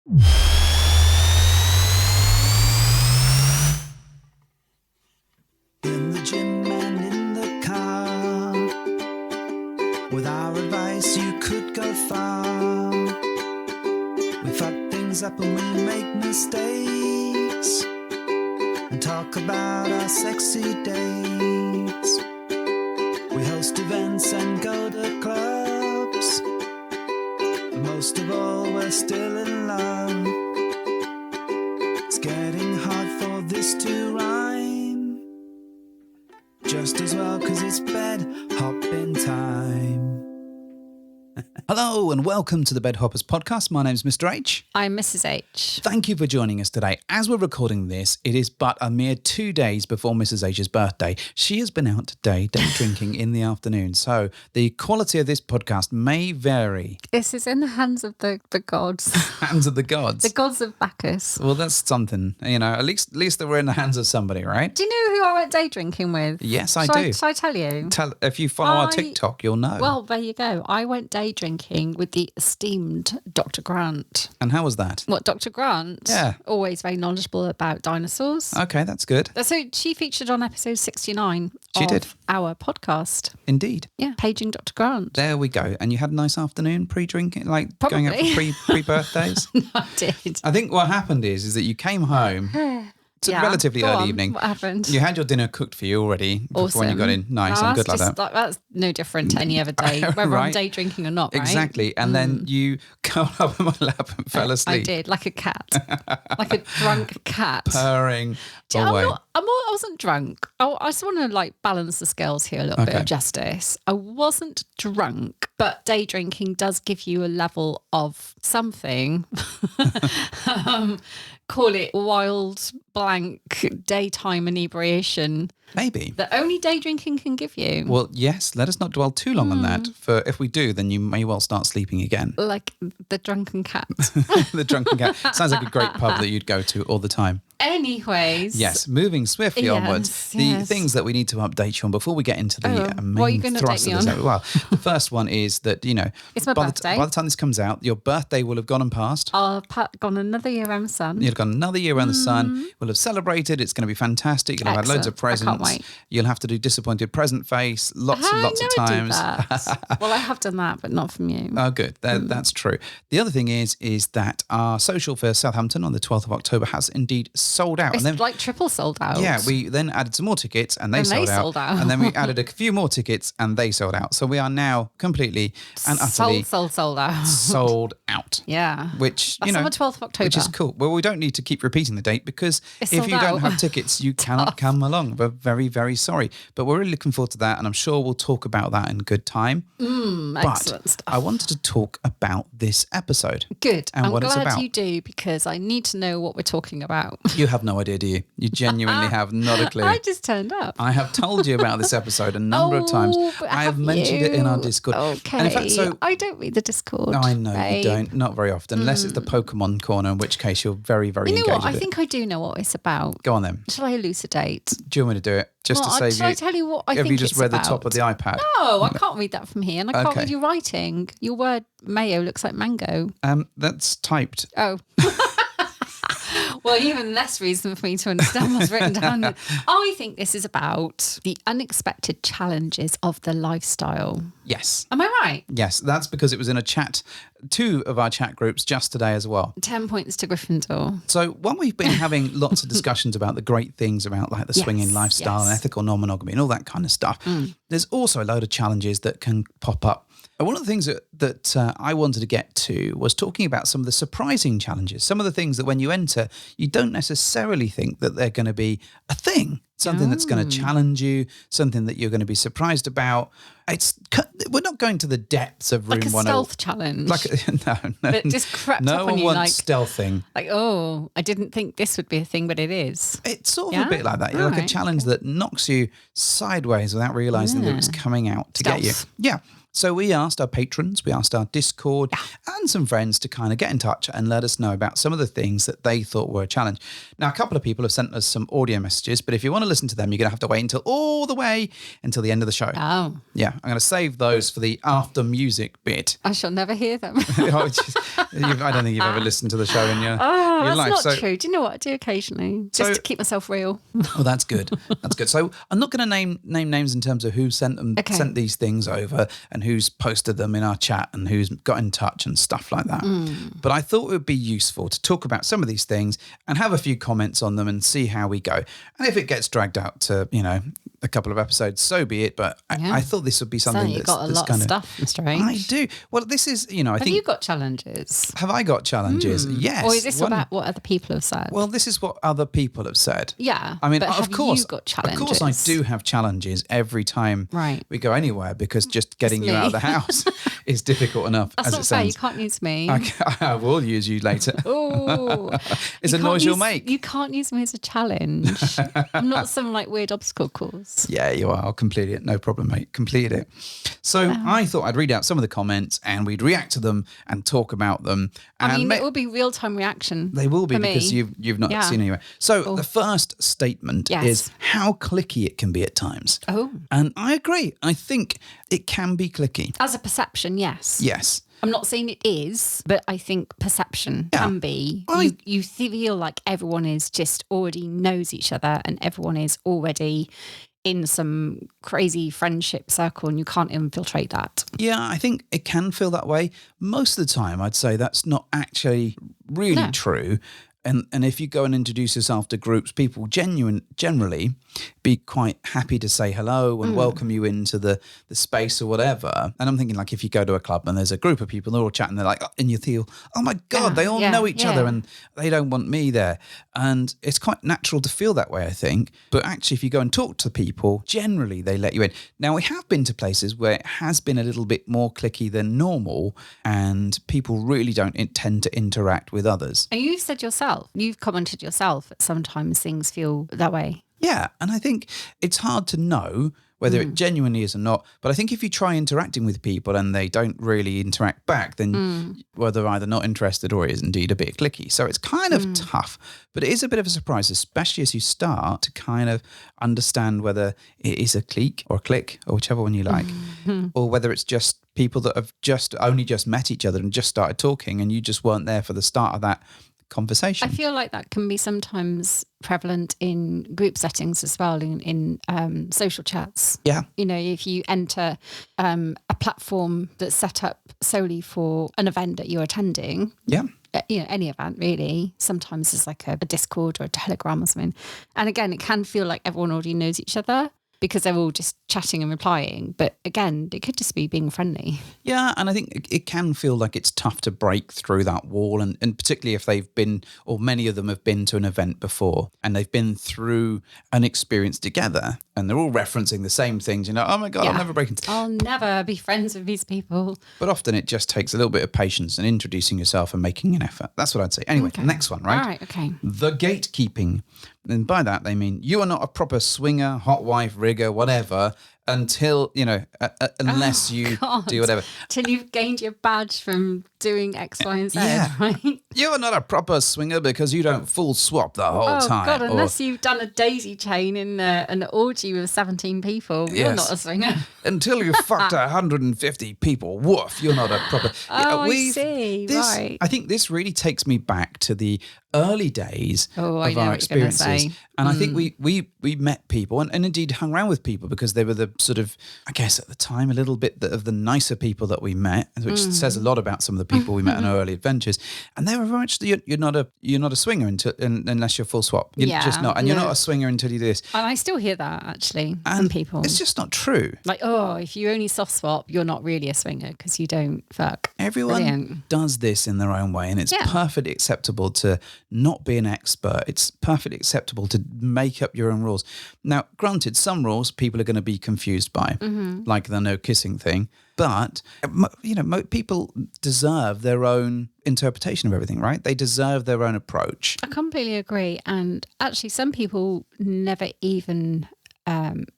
In the gym and in the car, with our advice you could go far. We fuck things up and we make mistakes, and talk about our sexy dates. We host events and go to clubs, but most of all we're still in love. It's getting hard for this to rhyme, just as well 'cause it's bed hopping time. Hello and welcome to the Bed Hoppers podcast. My name's Mr. H. I'm Mrs. H. Thank you for joining us today. As we're recording this, it is but a mere 2 days before Mrs. H's birthday. She has been out today, day drinking in the afternoon. So the quality of this podcast may vary. This is in the hands of the gods. Hands of the gods. The gods of Bacchus. Well, that's something. You know, at least they were in the hands of somebody, right? Do you know who I went day drinking with? Yes, I do. Shall I tell you? If you follow our TikTok, you'll know. Well, there you go. I went day drinking with the esteemed Dr. Grant. And how was that? What, Dr. Grant? Yeah. Always very knowledgeable about dinosaurs. Okay, that's good. So she featured on episode 69 She of did. our podcast. Indeed. Yeah, paging Dr. Grant. There we go. And you had a nice afternoon pre-drinking, like Probably. going out for pre-birthdays? I did. I think what happened is that you came home. It's a relatively Go early on. evening. What happened? You had your dinner cooked for you already before when you got in. Nice, No, I'm good like that's that. That's no different to any other day, whether Right. I'm day drinking or not, right? Exactly. And then you curled up in my lap and fell asleep. I did, like a cat, like a drunk cat. Purring I'm away. I wasn't drunk. I just want to balance the scales here a little bit Okay. of justice. I wasn't drunk, but day drinking does give you a level of something. Call it wild, blank, daytime inebriation Maybe. that only day drinking can give you. Well, yes, let us not dwell too long on that. For if we do, then you may well start sleeping again. Like the drunken cat. The Drunken Cat. Sounds like a great pub that you'd go to all the time. Anyways. Yes, moving swiftly Yes, onwards. The yes. things that we need to update you on before we get into the what are main you gonna thrust update of me this. on? Well, the first one is that, you know, It's my by birthday. by the time this comes out, your birthday will have gone and passed. I've gone another year around the sun. You'll have gone another year around the sun. We'll have celebrated. It's going to be fantastic. You'll have had loads of Excellent. I can't presents. wait. You'll have to do disappointed present face lots and lots of I never times. do that. Well, I have done that, but not from you. Oh, good. That's true. The other thing is that our social for Southampton on the 12th of October has indeed sold out. It's And then, like triple sold out. yeah, we then added some more tickets and they And sold they out. sold out. And then we added a few more tickets and they sold out. So we are now completely and utterly sold out. sold out. Yeah. Which, That's you know, on the 12th of October. which is cool. Well, we don't need to keep repeating the date because It's if sold you don't out. have tickets, you cannot come along. We're very, very sorry. But we're really looking forward to that. And I'm sure we'll talk about that in good time. Excellent But stuff. I wanted to talk about this episode. Good. And I'm what it's glad about. you do because I need to know what we're talking about. You have no idea, do you? You genuinely have not a clue. I just turned up. I have told you about this episode a number of times. but I have mentioned it in our you? Discord. Okay. And in fact, so I don't read the Discord. I know you babe. don't, not very often, unless it's the Pokemon corner, in which case you're very, very You know engaged what? I with it. think I do know what it's about. Go on then. Shall I elucidate? Do you want me to do it? Just Well, to save shall you. I tell you what I have think you just it's read about? the top of the iPad? No, I can't read that from here, and I can't Okay. read your writing. Your word mayo looks like mango. That's typed. Oh. Well, even less reason for me to understand what's written down. I think this is about the unexpected challenges of the lifestyle. Yes. Am I right? Yes, that's because it was in a chat, 2 of our chat groups just today as well. 10 points to Gryffindor. So while we've been having lots of discussions about the great things about like the swinging lifestyle and ethical non-monogamy and all that kind of stuff, there's also a load of challenges that can pop up. And one of the things that I wanted to get to was talking about some of the surprising challenges, some of the things that when you enter, you don't necessarily think that they're going to be a thing, something that's going to challenge you, something that you're going to be surprised about. We're not going to the depths of room Like a 101. stealth challenge. No. That just crept no up one on you wants stealthing. like, oh, I didn't think this would be a thing, but it is. It's sort of Yeah? a bit like that. All Like a right, challenge that knocks you sideways without realising that it was coming out to get you. Stealth. Yeah. So we asked our patrons, we asked our Discord and some friends to kind of get in touch and let us know about some of the things that they thought were a challenge. Now, a couple of people have sent us some audio messages, but if you want to listen to them, you're going to have to wait until the end of the show. Oh. Yeah, I'm going to save those for the after music bit. I shall never hear them. I don't think you've ever listened to the show in your That's life. not true. Do you know what I do occasionally? Just to keep myself real. Oh, that's good. That's good. So I'm not going to name names in terms of who sent these things over and who's posted them in our chat and who's got in touch and stuff like that. But I thought it would be useful to talk about some of these things and have a few comments on them and see how we go. And if it gets dragged out to, a couple of episodes, so be it. But I thought this would be something you've got a lot of stuff, Mr. H. I do. Well, this is, I think... Have you got challenges? Have I got challenges? Yes. Or is this about what other people have said? Well, this is what other people have said. Yeah. I mean, but of course, you got challenges? Of course I do have challenges every time we go anywhere, because just getting you out of the house is difficult enough. That's as not it fair. sounds. You can't use me. I will use you later. Oh, It's a noise you'll make. You can't use me as a challenge. I'm not some weird obstacle course. Yeah, you are. I'll complete it. No problem, mate. Complete it. So I thought I'd read out some of the comments and we'd react to them and talk about them. And it will be real-time reaction. They will be, for because me. you've not seen it anyway. So the first statement is how clicky it can be at times. Oh. And I agree. I think it can be clicky. As a perception, yes. Yes. I'm not saying it is, but I think perception can be. You feel like everyone is just already knows each other and everyone is already in some crazy friendship circle and you can't infiltrate that. Yeah, I think it can feel that way. Most of the time, I'd say that's not actually really true. And if you go and introduce yourself to groups, people generally be quite happy to say hello and welcome you into the space or whatever. And I'm thinking, if you go to a club and there's a group of people, they're all chatting, they're like, and you feel, oh my God, they all know each other and they don't want me there. And it's quite natural to feel that way, I think. But actually, if you go and talk to people, generally they let you in. Now, we have been to places where it has been a little bit more clicky than normal and people really don't tend to interact with others. And you've said yourself, you've commented yourself that sometimes things feel that way. Yeah, and I think it's hard to know whether it genuinely is or not. But I think if you try interacting with people and they don't really interact back, then they're either not interested or it is indeed a bit clicky. So it's kind of tough, but it is a bit of a surprise, especially as you start to kind of understand whether it is a clique or a clique or whichever one you like, or whether it's just people that have only just met each other and just started talking and you just weren't there for the start of that conversation. I feel like that can be sometimes prevalent in group settings as well, in social chats. Yeah. If you enter a platform that's set up solely for an event that you're attending. Yeah. Any event really. Sometimes it's like a Discord or a Telegram or something. And again, it can feel like everyone already knows each other because they're all just chatting and replying. But again, it could just be being friendly. Yeah, and I think it can feel like it's tough to break through that wall. And particularly if they've been, or many of them have been to an event before and they've been through an experience together and they're all referencing the same things, oh my God, I'll never break into... I'll never be friends with these people. But often it just takes a little bit of patience and introducing yourself and making an effort. That's what I'd say. Anyway, next one, right? All right, okay. The gatekeeping. And by that, they mean you are not a proper swinger, hot wife, rigger, whatever, until, unless you do whatever. Till you've gained your badge from doing X, Y, and Z, right? You are not a proper swinger because you don't full swap the whole time. Oh, God, unless you've done a daisy chain in an orgy with 17 people, you're not a swinger. Until you fucked 150 people, woof, you're not a proper... I see, right. I think this really takes me back to the early days of our experiences. And I think we met people and indeed hung around with people because they were the sort of, I guess at the time, a little bit of the nicer people that we met, which says a lot about some of the people we met on our early adventures. And they were very much, you're not a swinger unless you're full swap. You're just not. And you're not a swinger until you do this. And I still hear that actually and from people. It's just not true. Like, if you only soft swap, you're not really a swinger because you don't fuck. Everyone does this in their own way, and it's perfectly acceptable to not be an expert. It's perfectly acceptable to make up your own rules. Now, granted, some rules people are going to be confused by, like the no kissing thing. But, people deserve their own interpretation of everything, right? They deserve their own approach. I completely agree. And actually, some people never even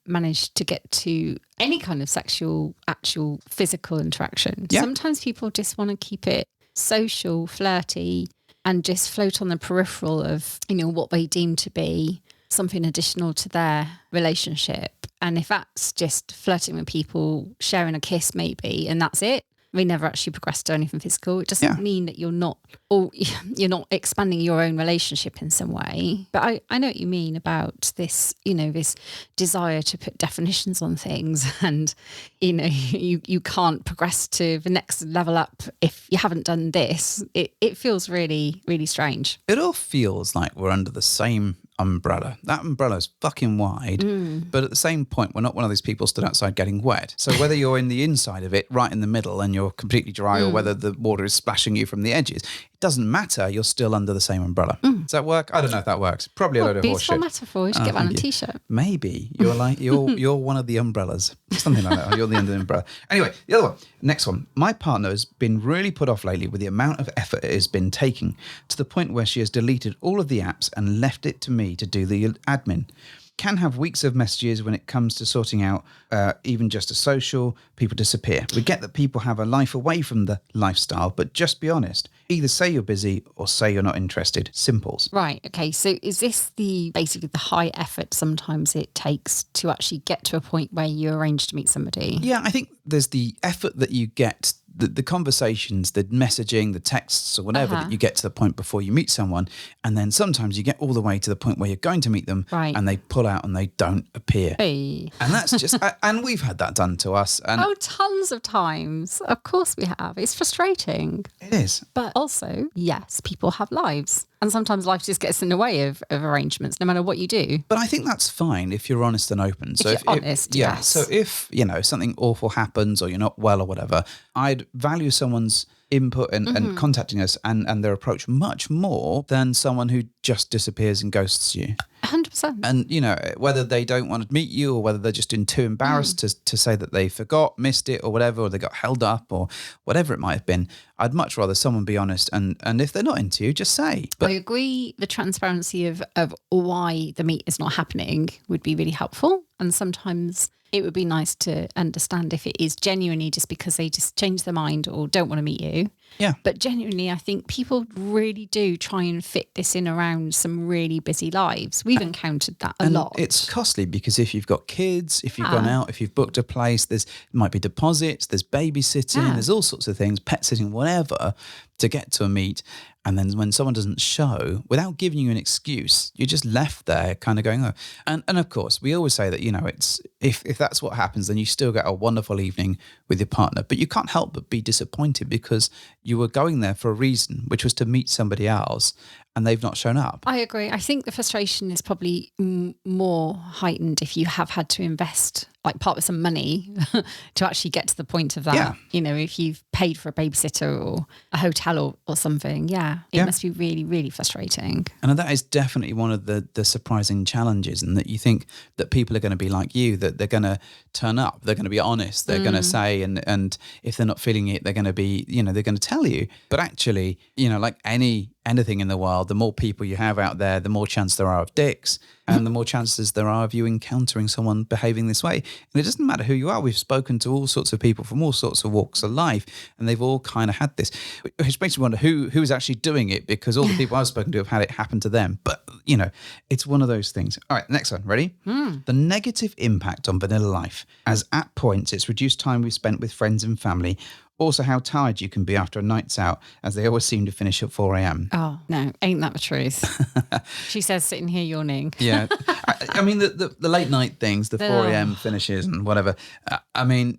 manage to get to any kind of sexual, actual physical interaction. Yeah. Sometimes people just want to keep it social, flirty, and just float on the peripheral of, what they deem to be something additional to their relationship. And if that's just flirting with people, sharing a kiss maybe, and that's it, we never actually progress to anything physical. It doesn't mean that you're not expanding your own relationship in some way. But I know what you mean about this, this desire to put definitions on things, and you can't progress to the next level up if you haven't done this. It feels really, really strange. It all feels like we're under the same umbrella. That umbrella is fucking wide, but at the same point, we're not one of those people stood outside getting wet. So whether you're in the inside of it, right in the middle, and you're completely dry, or whether the water is splashing you from the edges, it doesn't matter. You're still under the same umbrella. Does that work? I don't know if that works. Probably a load of horseshit. Beautiful metaphor. You should get that on a t-shirt. Maybe you're one of the umbrellas, something like that. Or you're the end of the umbrella. Anyway, the other one, next one. My partner has been really put off lately with the amount of effort it has been taking, to the point where she has deleted all of the apps and left it to me to do the admin. Can have weeks of messages when it comes to sorting out even just a social. People disappear. We get that people have a life away from the lifestyle, but just be honest. Either say you're busy or say you're not interested. Simples. Right. Okay. So is this basically the high effort sometimes it takes to actually get to a point where you arrange to meet somebody? Yeah, I think there's the effort that you get, the conversations, the messaging, the texts or whatever that you get to the point before you meet someone. And then sometimes you get all the way to the point where you're going to meet them and they pull out and they don't appear. Hey. And that's just, and we've had that done to us. And tons of times. Of course we have. It's frustrating. It is. But also, yes, people have lives. And sometimes life just gets in the way of arrangements, no matter what you do. But I think that's fine if you're honest and open. So if you're honest, yes. So if, something awful happens or you're not well or whatever, I'd value someone's input and contacting us and their approach much more than someone who just disappears and ghosts you. 100%. And, whether they don't want to meet you or whether they're just too embarrassed to say that they forgot, missed it or whatever, or they got held up or whatever it might have been, I'd much rather someone be honest. And if they're not into you, just say. But I agree the transparency of why the meet is not happening would be really helpful. And sometimes it would be nice to understand if it is genuinely just because they just change their mind or don't want to meet you. Yeah. But genuinely, I think people really do try and fit this in around some really busy lives. We've encountered that a lot. It's costly because if you've got kids, if you've gone out, if you've booked a place, it might be deposits, there's babysitting, there's all sorts of things, pet sitting, whatever, to get to a meet. And then when someone doesn't show, without giving you an excuse, you're just left there kind of going, oh. And of course, we always say that, it's if that's what happens, then you still get a wonderful evening with your partner. But you can't help but be disappointed because you were going there for a reason, which was to meet somebody else. And they've not shown up. I agree. I think the frustration is probably more heightened if you have had to invest, like part with some money to actually get to the point of that. Yeah. If you've paid for a babysitter or a hotel or something, it must be really, really frustrating. And that is definitely one of the surprising challenges, and that you think that people are going to be like you, that they're going to turn up, they're going to be honest, they're going to say, and if they're not feeling it, they're going to be, they're going to tell you. But actually, like anything in the world, the more people you have out there, the more chance there are of dicks, and the more chances there are of you encountering someone behaving this way. And it doesn't matter who you are. We've spoken to all sorts of people from all sorts of walks of life, and they've all kind of had this, which makes me wonder who's actually doing it, because all the people I've spoken to have had it happen to them. But, it's one of those things. All right, next one. Ready? The negative impact on vanilla life, as at points it's reduced time we've spent with friends and family. Also, how tired you can be after a night's out, as they always seem to finish at 4 a.m. Oh, no, ain't that the truth? She says, sitting here yawning. Yeah. I mean, the late night things, the 4 a.m. finishes and whatever.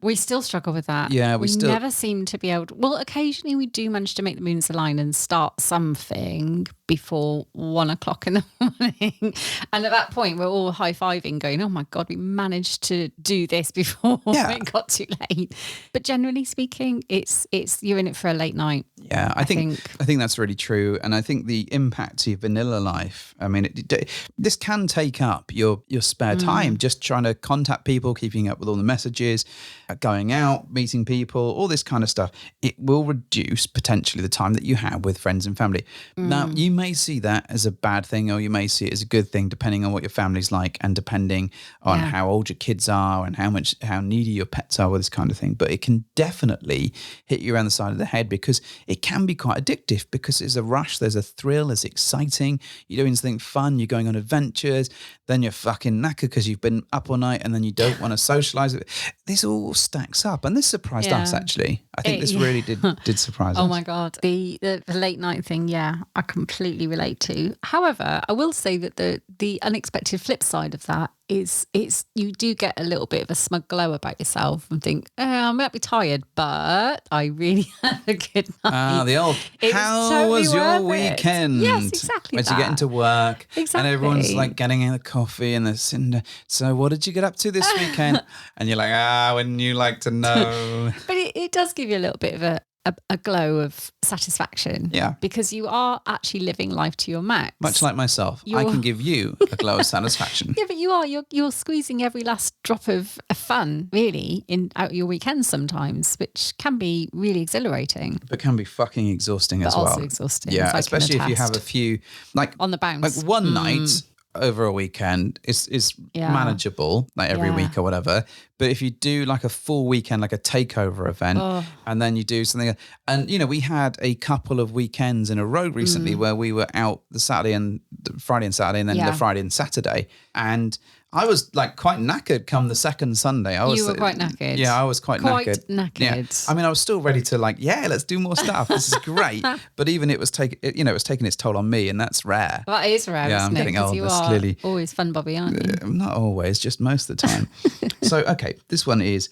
We still struggle with that. Yeah, we never seem to be able to. Well, occasionally we do manage to make the moons align and start something before 1 o'clock in the morning. And at that point, we're all high-fiving, going, oh my God, we managed to do this before it got too late. But generally speaking, it's you're in it for a late night. Yeah, I think that's really true. And I think the impact to your vanilla life, I mean, this can take up your spare time, just trying to contact people, keeping up with all the messages, going out, meeting people, all this kind of stuff. It will reduce potentially the time that you have with friends and family. Now, you may see that as a bad thing, or you may see it as a good thing, depending on what your family's like and depending on how old your kids are and how needy your pets are with this kind of thing. But it can definitely hit you around the side of the head, because it can be quite addictive, because there's a rush, there's a thrill, it's exciting. You're doing something fun, you're going on adventures, then you're fucking knackered because you've been up all night and then you don't want to socialise. This all stacks up, and this surprised us, actually. I think this really did surprise us. Oh my God. The late night thing, I completely relate to. However, I will say that the unexpected flip side of that is you do get a little bit of a smug glow about yourself and think, I might be tired, but I really had a good night. The old, how was your weekend? Yes, exactly. As you get into work and everyone's like getting in the coffee and they're sitting, so what did you get up to this weekend? And you're like, wouldn't you like to know? But it does give you a little bit of a glow of satisfaction. Yeah. Because you are actually living life to your max. Much like myself, I can give you a glow of satisfaction. Yeah, but you're squeezing every last drop of fun, really, out your weekends sometimes, which can be really exhilarating. But can be fucking exhausting as well. Also exhausting. Yeah, especially if you have a few, like on the bounce. Like one night over a weekend is manageable, like every week or whatever. But if you do like a full weekend, like a takeover event, and then you do something, and we had a couple of weekends in a row recently where we were out the Friday and Saturday, and then the Friday and Saturday, and I was like quite knackered come the second Sunday. You were quite knackered. Yeah, I was quite knackered. Yeah. I mean, I was still ready to let's do more stuff. This is great. But even it was taking its toll on me, and that's rare. That is rare. Yeah, I'm getting old. That's clearly always fun, Bobby, aren't you? Not always, just most of the time. So, okay, this one is,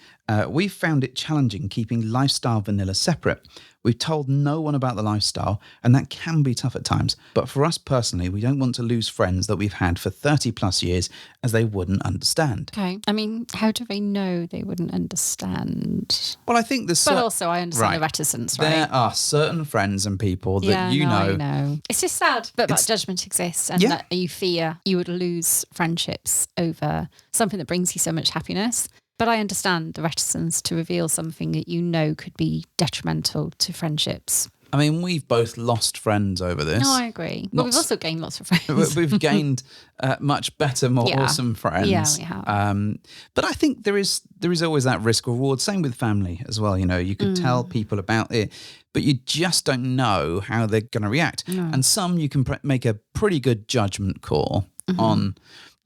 we found it challenging keeping lifestyle vanilla separate. We've told no one about the lifestyle, and that can be tough at times. But for us personally, we don't want to lose friends that we've had for 30 plus years, as they wouldn't understand. Okay. I mean, how do they know they wouldn't understand? Well, I think there's... But also, I understand the reticence, right? There are certain friends and people that I know. It's just sad that judgment exists, and that you fear you would lose friendships over something that brings you so much happiness. But I understand the reticence to reveal something that could be detrimental to friendsdships. I mean, we've both lost friends over this. No, I agree. But we've also gained lots of friends. We've gained much better, more awesome friends. Yeah, we have. But I think there is always that risk reward. Same with family as well. You could tell people about it, but you just don't know how they're going to react. No. And some you can make a pretty good judgment call on.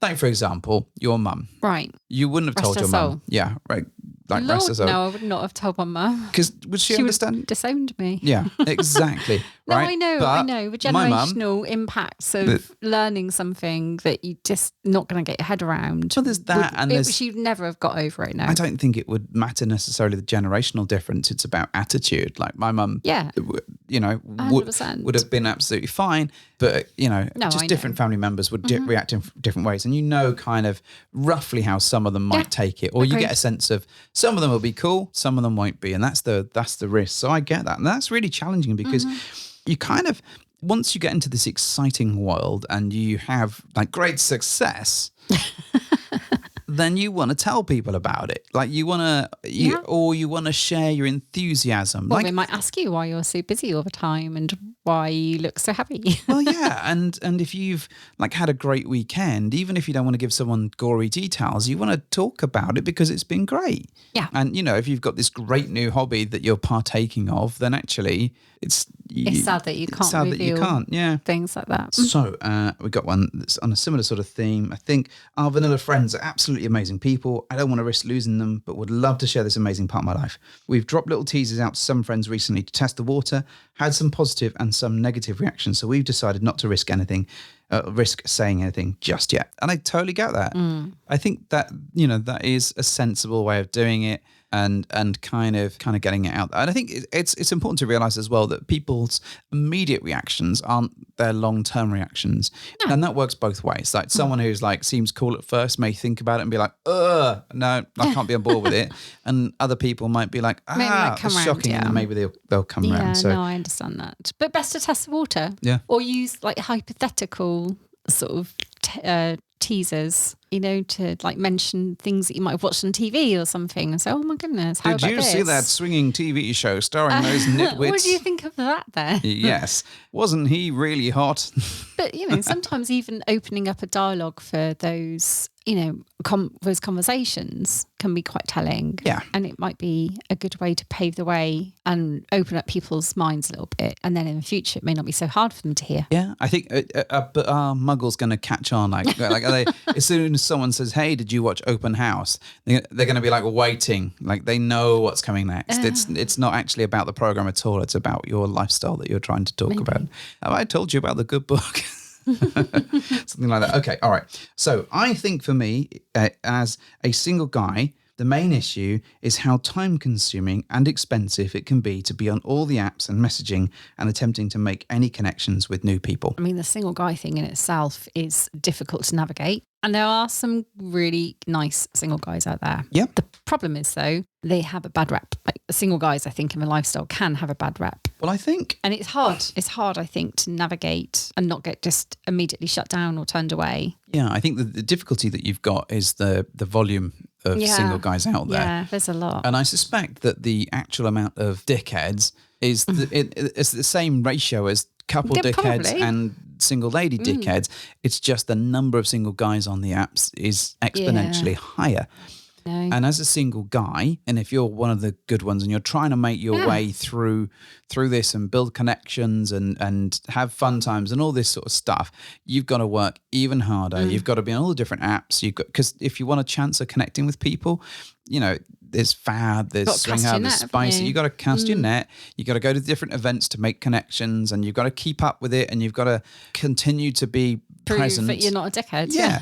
Like, for example, your mum. Right. You wouldn't have told your mum. Yeah, right. Like, Lord, rest her soul. No, I would not have told my mum. Because would she understand? Would disowned me. Yeah, exactly. No, right? I know. The generational impacts of learning something that you just not going to get your head around. Well, there's that. She'd never have got over it, no. I don't think it would matter necessarily the generational difference. It's about attitude. Like, my mum, would have been absolutely fine. But, different family members would react in different ways. And kind of roughly how some of them might take it. Or you get a sense of some of them will be cool, some of them won't be. And that's the risk. So I get that. And that's really challenging because you kind of, once you get into this exciting world and you have like great success, then you want to tell people about it. Like you want to share your enthusiasm. Well, they might ask you why you're so busy all the time and why you look so happy. Well, yeah. And if you've like had a great weekend, even if you don't want to give someone gory details, you want to talk about it because it's been great. Yeah. And, if you've got this great new hobby that you're partaking of, then actually it's sad that you can't reveal things like that. So we got one that's on a similar sort of theme. I think our vanilla friends are absolutely amazing people. I don't want to risk losing them, but would love to share this amazing part of my life. We've dropped little teasers out to some friends recently to test the water, had some positive and some negative reactions. So we've decided not to risk saying anything just yet. And I totally get that. I think that, that is a sensible way of doing it. and kind of getting it out there. And I think it's important to realize as well that people's immediate reactions aren't their long-term reactions. No. And that works both ways. Like someone who's like seems cool at first may think about it and be like, no, I can't be on board with it. And other people might be like, it's shocking, and maybe they'll come around. So no, I understand that. But best to test the water. Yeah. Or use like hypothetical sort of teasers, to like mention things that you might have watched on TV or something and say, oh my goodness, how did about you this? see that swinging TV show starring those nitwits? What do you think of that then? Yes. Wasn't he really hot? But, sometimes even opening up a dialogue for those, those conversations can be quite telling. Yeah. And it might be a good way to pave the way and open up people's minds a little bit. And then in the future, it may not be so hard for them to hear. Yeah, I think but our muggle's going to catch on. Like are they, as soon as someone says, hey, did you watch Open House? They're going to be like waiting. Like they know what's coming next. It's not actually about the program at all. It's about your lifestyle that you're trying to talk about. Have I told you about the good book? Something like that. Okay, all right. So I think for me, as a single guy, the main issue is how time-consuming and expensive it can be to be on all the apps and messaging and attempting to make any connections with new people. I mean, the single guy thing in itself is difficult to navigate. And there are some really nice single guys out there. Yep. The problem is, though, they have a bad rep. Like single guys, I think, in the lifestyle can have a bad rep. Well, I think... And it's hard. It's hard, I think, to navigate and not get just immediately shut down or turned away. Yeah, I think the difficulty that you've got is the volume of single guys out there. Yeah, there's a lot. And I suspect that the actual amount of dickheads is it's the same ratio as couple dickheads probably. And single lady dickheads. It's just the number of single guys on the apps is exponentially higher. No. And as a single guy, and if you're one of the good ones and you're trying to make your way through this and build connections and have fun times and all this sort of stuff, you've got to work even harder. You've got to be on all the different apps. Because if you want a chance of connecting with people, there's Fab, there's Swing Hub, there's Spicy. You've got to cast your net. You've got to go to different events to make connections, and you've got to keep up with it, and you've got to continue to be present. Prove that you're not a dickhead. Yeah.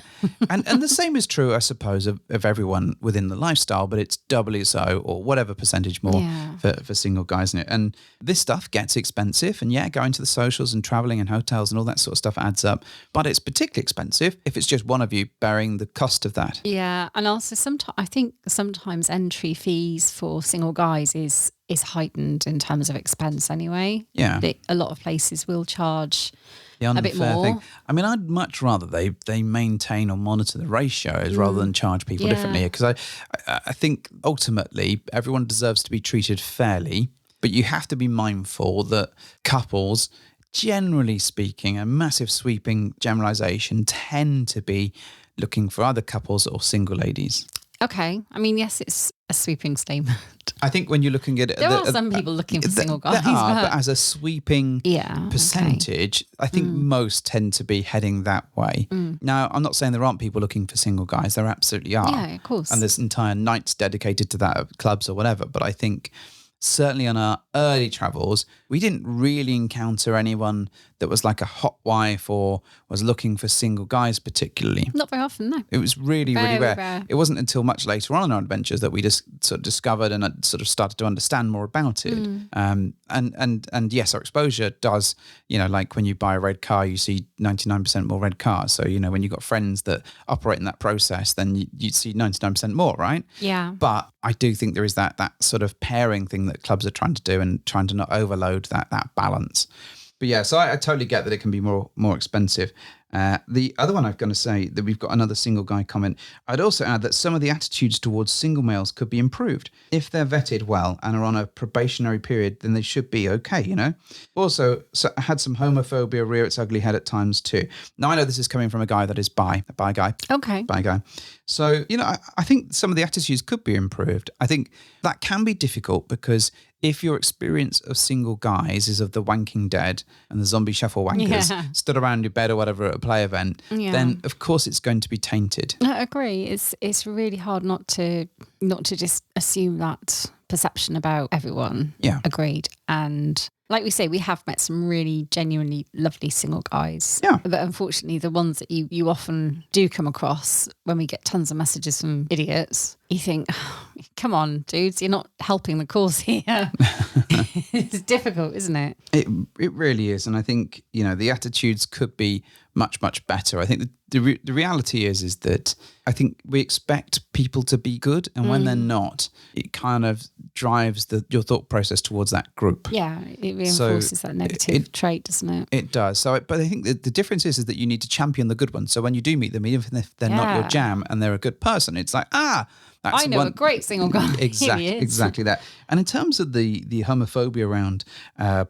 and the same is true, I suppose, of everyone within the lifestyle, but it's doubly so, or whatever percentage more for single guys in it. And this stuff gets expensive, and going to the socials and traveling and hotels and all that sort of stuff adds up. But it's particularly expensive if it's just one of you bearing the cost of that. Yeah. And also I think sometimes entry fees for single guys is heightened in terms of expense anyway. Yeah. A lot of places will charge the unfair a bit more. thing. I mean, I'd much rather they maintain or monitor the ratios rather than charge people differently. Because I think ultimately everyone deserves to be treated fairly, but you have to be mindful that couples, generally speaking, a massive sweeping generalization, tend to be looking for either couples or single ladies. Okay. I mean, yes, it's a sweeping statement. I think when you're looking at it... There are some people looking for single guys. There are, but as a sweeping percentage, I think most tend to be heading that way. Now, I'm not saying there aren't people looking for single guys. There absolutely are. Yeah, of course. And there's entire nights dedicated to that at clubs or whatever. But I think certainly on our early travels, we didn't really encounter anyone that was like a hot wife or was looking for single guys particularly. Not very often, no. It was really rare. It wasn't until much later on in our adventures that we just sort of discovered and sort of started to understand more about it. And yes, our exposure does, like when you buy a red car, you see 99% more red cars. So, when you've got friends that operate in that process, then you see 99% more, right? Yeah. But I do think there is that sort of pairing thing that clubs are trying to do and trying to not overload that balance. But yeah, so I totally get that it can be more expensive. The other one I've got to say that we've got another single guy comment. I'd also add that some of the attitudes towards single males could be improved. If they're vetted well and are on a probationary period, then they should be okay, Also, I had some homophobia rear its ugly head at times too. Now, I know this is coming from a guy that is a bi guy. Okay. Bi guy. So, I think some of the attitudes could be improved. I think that can be difficult because if your experience of single guys is of the wanking dead and the zombie shuffle wankers stood around your bed or whatever at a play event, then of course it's going to be tainted. I agree. It's really hard not to just assume that perception about everyone. Yeah. Agreed. And like we say, we have met some really genuinely lovely single guys. Yeah. But unfortunately, the ones that you often do come across when we get tons of messages from idiots you think, come on, dudes, you're not helping the cause here. It's difficult, isn't it? It really is. And I think, the attitudes could be much, much better. I think the reality is that I think we expect people to be good. And when they're not, it kind of drives your thought process towards that group. Yeah, it reinforces that negative trait, doesn't it? It does. But I think the difference is that you need to champion the good ones. So when you do meet them, even if they're not your jam and they're a good person, it's like, that's I know a great single guy. Exactly that. And in terms of the homophobia around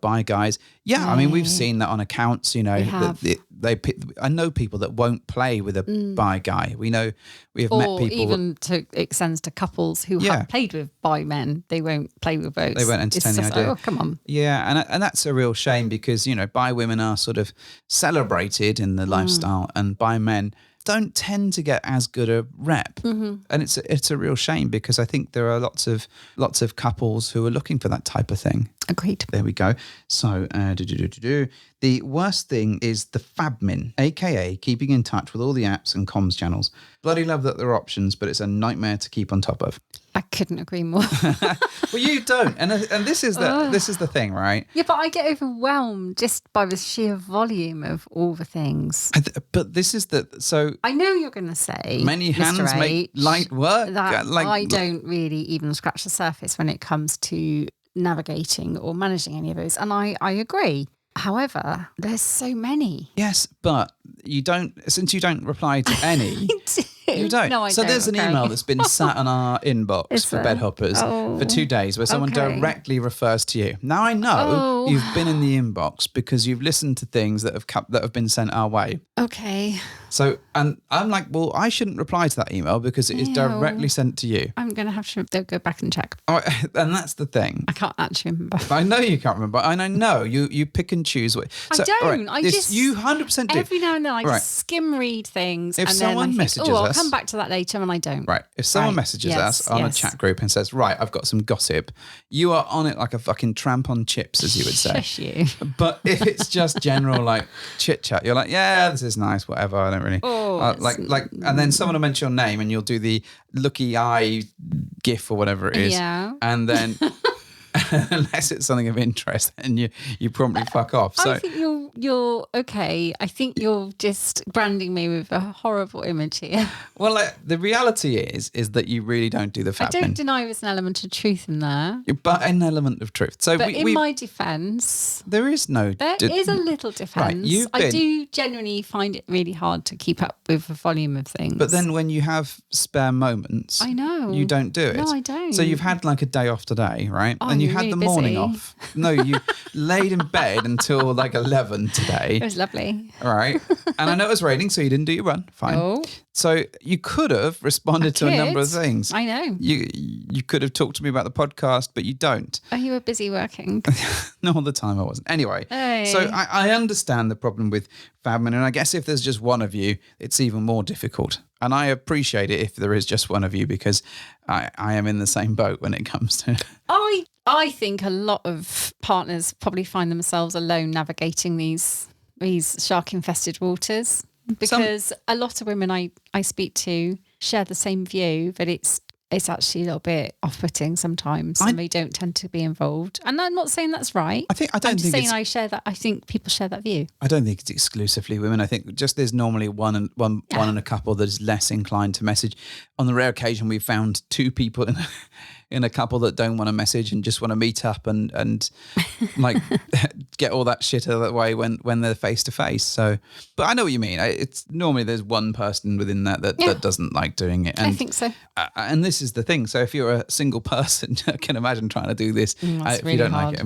bi guys, I mean, we've seen that on accounts. I know people that won't play with a bi guy. We have met people, even extends to couples who have played with bi men. They won't play with both. They won't entertain the idea. Like, come on. Yeah, and that's a real shame because bi women are sort of celebrated in the lifestyle, and bi men don't tend to get as good a rep, and it's a real shame because I think there are lots of couples who are looking for that type of thing. Agreed. There we go. So, the worst thing is the fabmin, aka keeping in touch with all the apps and comms channels. Bloody love that there are options, but it's a nightmare to keep on top of. I couldn't agree more. Well, you don't, and this is the thing, right? Yeah, but I get overwhelmed just by the sheer volume of all the things. But this is so. I know you're going to say many hands Mr. make light work. That I don't really even scratch the surface when it comes to navigating or managing any of those, and I agree. However, there's so many. Yes, but you don't. Since you don't reply to any. You don't. No, I so don't. There's an email that's been sat on our inbox for bed hoppers for 2 days where someone directly refers to you. Now I know you've been in the inbox because you've listened to things that have been sent our way. Okay. So, and I'm like, well, I shouldn't reply to that email because it is directly sent to you. I'm going to have to go back and check. Oh, and that's the thing. I can't actually remember. I know you can't remember, and I know you pick and choose. So, I don't. Right, you 100% do. Every now and then I just skim read things. If and someone then messages I'll us, come back to that later, and I don't. Right. If someone messages us on a chat group and says, right, I've got some gossip, you are on it like a fucking tramp on chips, as you would say. Shush you. But if it's just general like chit chat, you're like, yeah, this is nice, whatever. I don't really and then someone will mention your name and you'll do the looky eye gif or whatever it is. Yeah. And then unless it's something of interest, then you promptly fuck off. So I think you're okay. I think you're just branding me with a horrible image here. Well, the reality is that you really don't do the I fat don't men. deny there's an element of truth in there. But an element of truth. So but in my defence, there is no. There is a little defence. Right, I do genuinely find it really hard to keep up with the volume of things. But then when you have spare moments, I know you don't do it. No, I don't. So you've had like a day off today, right? Oh, and you you're had really the morning busy. off. No, you laid in bed until like 11 today. It was lovely. All right. And I know it was raining, so you didn't do your run. Fine. Oh. So you could have responded to a number of things. I know. You could have talked to me about the podcast, but you don't. Oh, you were busy working. Not all the time I wasn't. Anyway, Hey. So I understand the problem with Fabman, and I guess if there's just one of you, it's even more difficult. And I appreciate it if there is just one of you because I am in the same boat when it comes to... I think a lot of partners probably find themselves alone navigating these shark-infested waters because a lot of women I speak to share the same view, but it's actually a little bit off-putting sometimes, and they don't tend to be involved. And I'm not saying that's right. I share that. I think people share that view. I don't think it's exclusively women. I think just there's normally one in a couple that is less inclined to message. On the rare occasion, we've found two people in a couple that don't want to message and just want to meet up and like get all that shit out of the way when they're face to face. So, but I know what you mean. It's normally there's one person within that doesn't like doing it. And, I think so. And this is the thing. So if you're a single person, I can imagine trying to do this. If really you don't hard. like it, it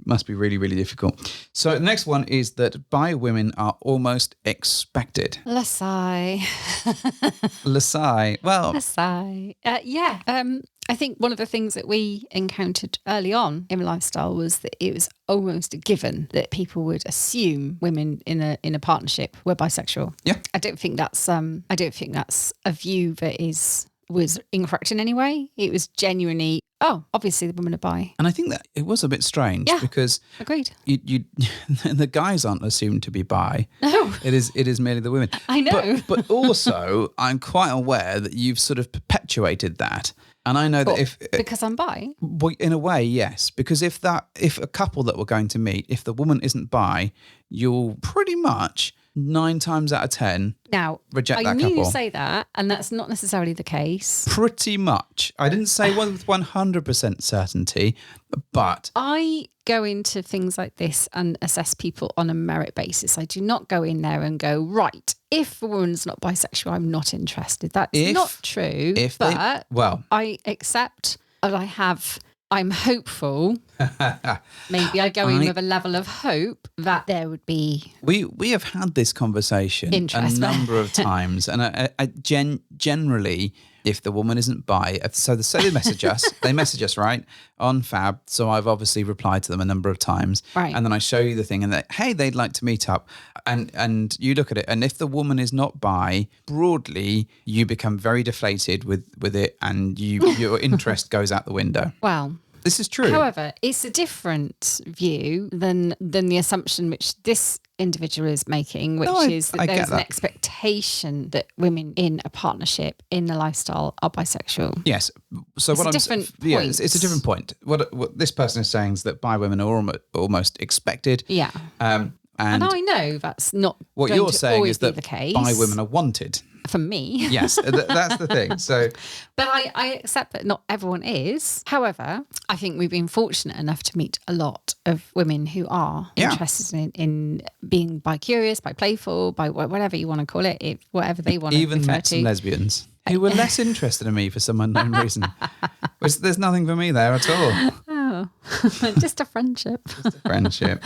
must be really, really difficult. So the next one is that bi women are almost expected. Lasai. Lasai. Well, Lasai. I think one of the things that we encountered early on in lifestyle was that it was almost a given that people would assume women in a partnership were bisexual. Yeah. I don't think that's a view that is was incorrect in any way. It was genuinely, obviously the women are bi. And I think that it was a bit strange because agreed. You the guys aren't assumed to be bi. No. It is merely the women. I know. But also I'm quite aware that you've sort of perpetuated that. And I know that because I'm bi? Well, in a way, yes. Because if a couple that we're going to meet, if the woman isn't bi, you'll pretty much 9 times out of 10 reject that couple. I knew you say that, and that's not necessarily the case. Pretty much. I didn't say with 100% certainty, but I go into things like this and assess people on a merit basis. I do not go in there and go, right, if a woman's not bisexual, I'm not interested. That's not true. I accept that I'm hopeful. Maybe I go in with a level of hope that there would be. We have had this conversation a number of times, and I generally, if the woman isn't bi, so they message us. They message us right on Fab. So I've obviously replied to them a number of times, right? And then I show you the thing, and they'd like to meet up, and you look at it, and if the woman is not bi, broadly, you become very deflated with it, and your interest goes out the window. Well. This is true. However, it's a different view than the assumption which this individual is making, which is that there's an expectation that women in a partnership, in a lifestyle, are bisexual. Yes. So it's a different point. What this person is saying is that bi women are almost expected. Yeah. And I know that's not what going you're to saying always is that be the case. bi women are wanted. For me. Yes, that's the thing. So, but I accept that not everyone is. However, I think we've been fortunate enough to meet a lot of women who are interested in being bi-curious, bi-playful, by whatever you want to call it, whatever they want to refer to. Even met some lesbians who were less interested in me for some unknown reason. There's nothing for me there at all. Oh, just a friendship. Just a friendship.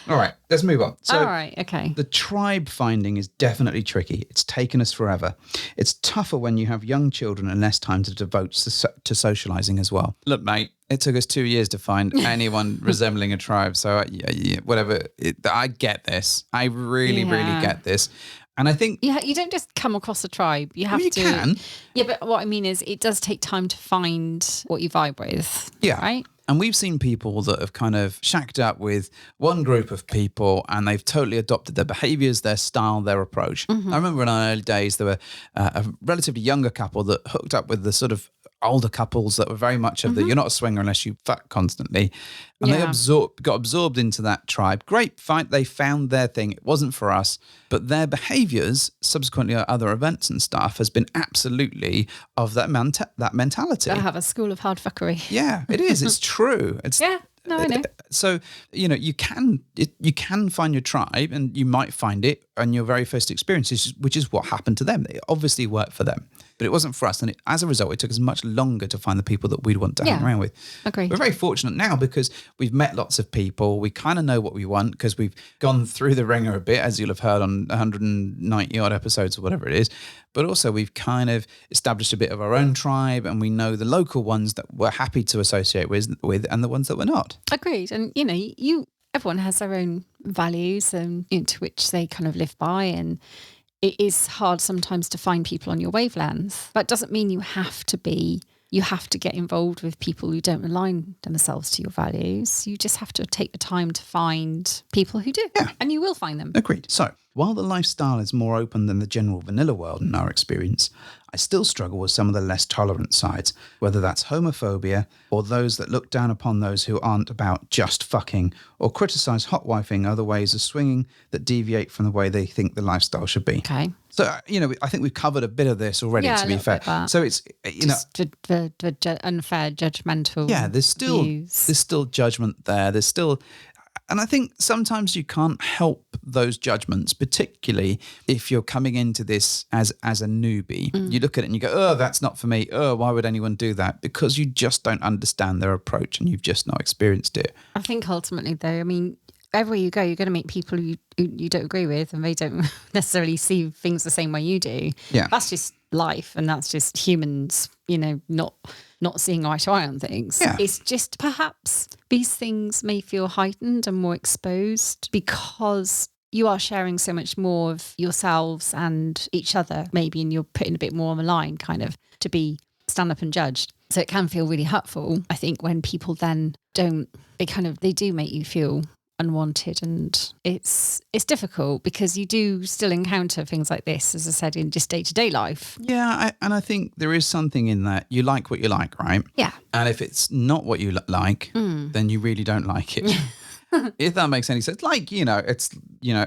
All right, let's move on. So, all right, okay. The tribe finding is definitely tricky. It's taken us forever. It's tougher when you have young children and less time to devote to socialising as well. Look, mate, it took us 2 years to find anyone resembling a tribe. So, whatever. I get this. I really get this. And I think... Yeah, you don't just come across a tribe. You have to... You can. Yeah, but what I mean is it does take time to find what you vibe with. Yeah. Right? And we've seen people that have kind of shacked up with one group of people and they've totally adopted their behaviours, their style, their approach. Mm-hmm. I remember in our early days, there were a relatively younger couple that hooked up with the sort of older couples that were very much of you're not a swinger unless you fuck constantly. And they got absorbed into that tribe. Great, fine. They found their thing. It wasn't for us. But their behaviours, subsequently at other events and stuff, has been absolutely of that mentality. I have a school of hard fuckery. Yeah, it is. It's true. It's No, I know. So, you can find your tribe and you might find it on your very first experiences, which is what happened to them. It obviously worked for them, but it wasn't for us. And as a result, it took us much longer to find the people that we'd want to hang around with. Agreed. We're very fortunate now because we've met lots of people. We kind of know what we want because we've gone through the ringer a bit, as you'll have heard on 190 odd episodes or whatever it is. But also we've kind of established a bit of our own tribe and we know the local ones that we're happy to associate with and the ones that we're not. Agreed. And, everyone has their own values and to which they kind of live by, and it is hard sometimes to find people on your wavelength. That doesn't mean you have to get involved with people who don't align themselves to your values. You just have to take the time to find people who do. Yeah. And you will find them. Agreed. So, while the lifestyle is more open than the general vanilla world in our experience, I still struggle with some of the less tolerant sides, whether that's homophobia or those that look down upon those who aren't about just fucking or criticise hot-wifing other ways of swinging that deviate from the way they think the lifestyle should be. Okay. So, I think we've covered a bit of this already, to be fair. So it's, just the unfair, judgmental views. There's still judgment there. There's still... And I think sometimes you can't help those judgments, particularly if you're coming into this as a newbie. You look at it and you go, oh, that's not for me. Oh, why would anyone do that? Because you just don't understand their approach and you've just not experienced it. I think ultimately, though, everywhere you go, you're going to meet people who you don't agree with and they don't necessarily see things the same way you do. Yeah. That's just life and that's just humans, not seeing eye to eye on things. Yeah. It's just perhaps these things may feel heightened and more exposed because you are sharing so much more of yourselves and each other, maybe, and you're putting a bit more on the line kind of to be stand up and judged. So it can feel really hurtful, I think, when people then they do make you feel unwanted, and it's difficult because you do still encounter things like this, as I said, in just day-to-day life. Yeah, and I think there is something in that. You like what you like, right? Yeah. And if it's not what you like, then you really don't like it. If that makes any sense. Like, it's,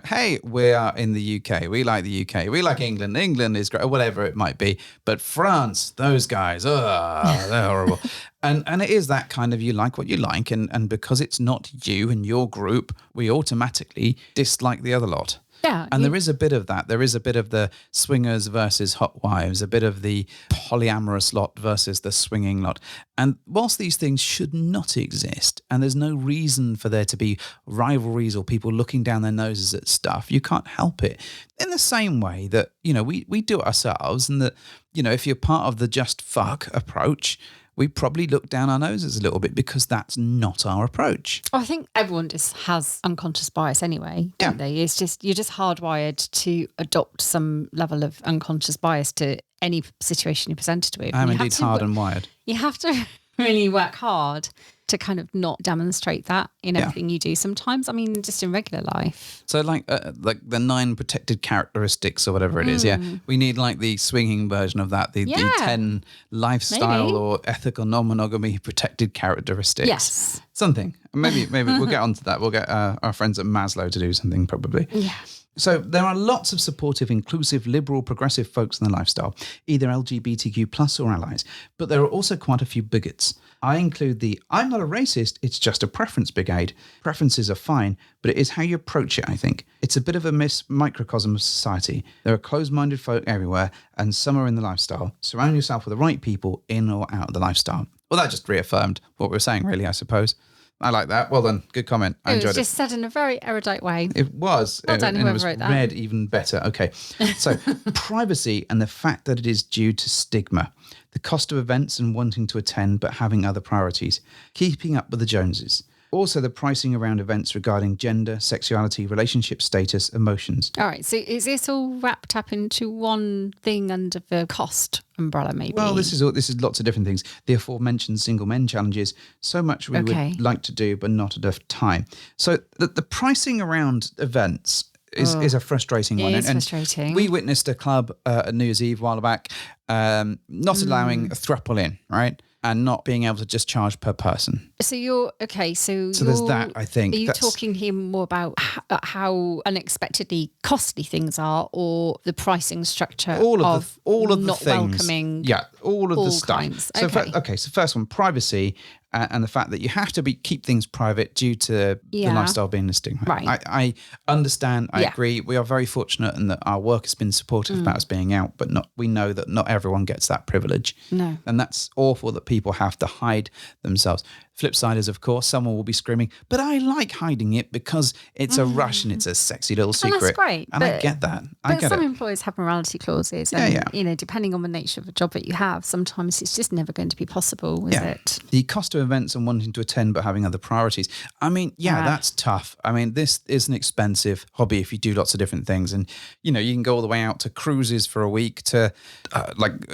hey, we are in the UK. We like the UK. We like England. England is great, or whatever it might be. But France, those guys, they're horrible. And it is that kind of, you like what you like. And because it's not you and your group, we automatically dislike the other lot. Yeah. And there is a bit of that. There is a bit of the swingers versus hot wives, a bit of the polyamorous lot versus the swinging lot. And whilst these things should not exist, and there's no reason for there to be rivalries or people looking down their noses at stuff, you can't help it. In the same way that, we do it ourselves, and that, if you're part of the just fuck approach, we probably look down our noses a little bit because that's not our approach. I think everyone just has unconscious bias anyway, don't they? It's just, you're just hardwired to adopt some level of unconscious bias to any situation you're presented with. I'm indeed hard and wired. You have to really work hard to kind of not demonstrate that in everything you do sometimes. I mean, just in regular life. So like the 9 protected characteristics or whatever it is. Yeah. We need like the swinging version of that, the 10 lifestyle or ethical non-monogamy protected characteristics. Yes. Something. Maybe we'll get onto that. We'll get our friends at Maslow to do something probably. Yeah. So there are lots of supportive, inclusive, liberal, progressive folks in the lifestyle, either LGBTQ plus or allies, but there are also quite a few bigots. I include the I'm not a racist, it's just a preference brigade. Preferences are fine, but it is how you approach it, I think. It's a bit of a microcosm of society. There are closed-minded folk everywhere, and some are in the lifestyle. Surround yourself with the right people in or out of the lifestyle. Well, that just reaffirmed what we were saying, really, I suppose. I like that. Well done. Good comment. I enjoyed it. It was just said in a very erudite way. It was. Well done, and it was wrote that. read even better. Okay. So privacy and the fact that it is due to stigma, the cost of events and wanting to attend but having other priorities, keeping up with the Joneses. Also, the pricing around events regarding gender, sexuality, relationship status, emotions. All right. So is this all wrapped up into one thing under the cost umbrella, maybe? Well, this is lots of different things. The aforementioned single men challenges, so much we would like to do, but not enough time. So the pricing around events is a frustrating one. It is frustrating. We witnessed a club at New Year's Eve a while back, not allowing a throuple in, right? And not being able to just charge per person. So you're okay. So there's that. I think. Are you talking here more about how unexpectedly costly things are, or the pricing structure? All of the not things. Welcoming. Yeah, all of the stuff. Kinds. So so first one, privacy. And the fact that you have to keep things private due to the lifestyle being a stigma. Right. I understand. I agree. We are very fortunate in that our work has been supportive about us being out, but we know that not everyone gets that privilege. No. And that's awful that people have to hide themselves. Flip side is, of course, someone will be screaming, but I like hiding it because it's a rush and it's a sexy little secret. And that's great. And I get that. But some employers have morality clauses. And, depending on the nature of the job that you have, sometimes it's just never going to be possible, is it? The cost of events and wanting to attend but having other priorities. I mean, that's tough. I mean, this is an expensive hobby if you do lots of different things. And, you can go all the way out to cruises for a week, to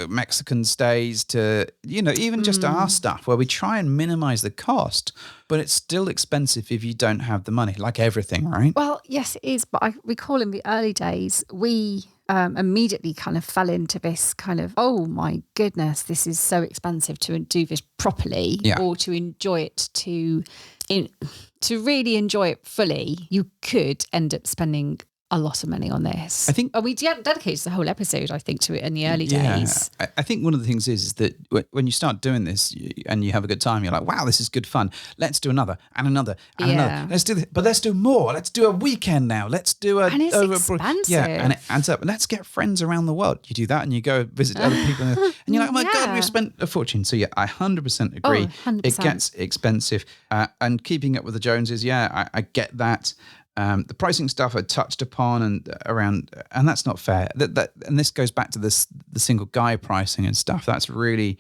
Mexican stays, to, even just our stuff where we try and minimize the cost, but it's still expensive if you don't have the money, like everything, right? Well, yes, it is. But I recall in the early days, we immediately kind of fell into this kind of, oh my goodness, this is so expensive to do this properly, or to enjoy it, to really enjoy it fully. You could end up spending a lot of money on this. I think we dedicated the whole episode, I think, to it in the early days. I think one of the things is that when you start doing this and you have a good time, you're like, wow, this is good fun. Let's do another and another and another. Let's do this, but let's do more. Let's do a weekend now. Let's do a... And it's expensive. Yeah, and it adds up. Let's get friends around the world. You do that and you go visit other people and you're like, oh my God, we've spent a fortune. So I 100% agree. 100%. It gets expensive. And keeping up with the Joneses, I get that. The pricing stuff I touched upon and that's not fair. And this goes back to the single guy pricing and stuff. That's really,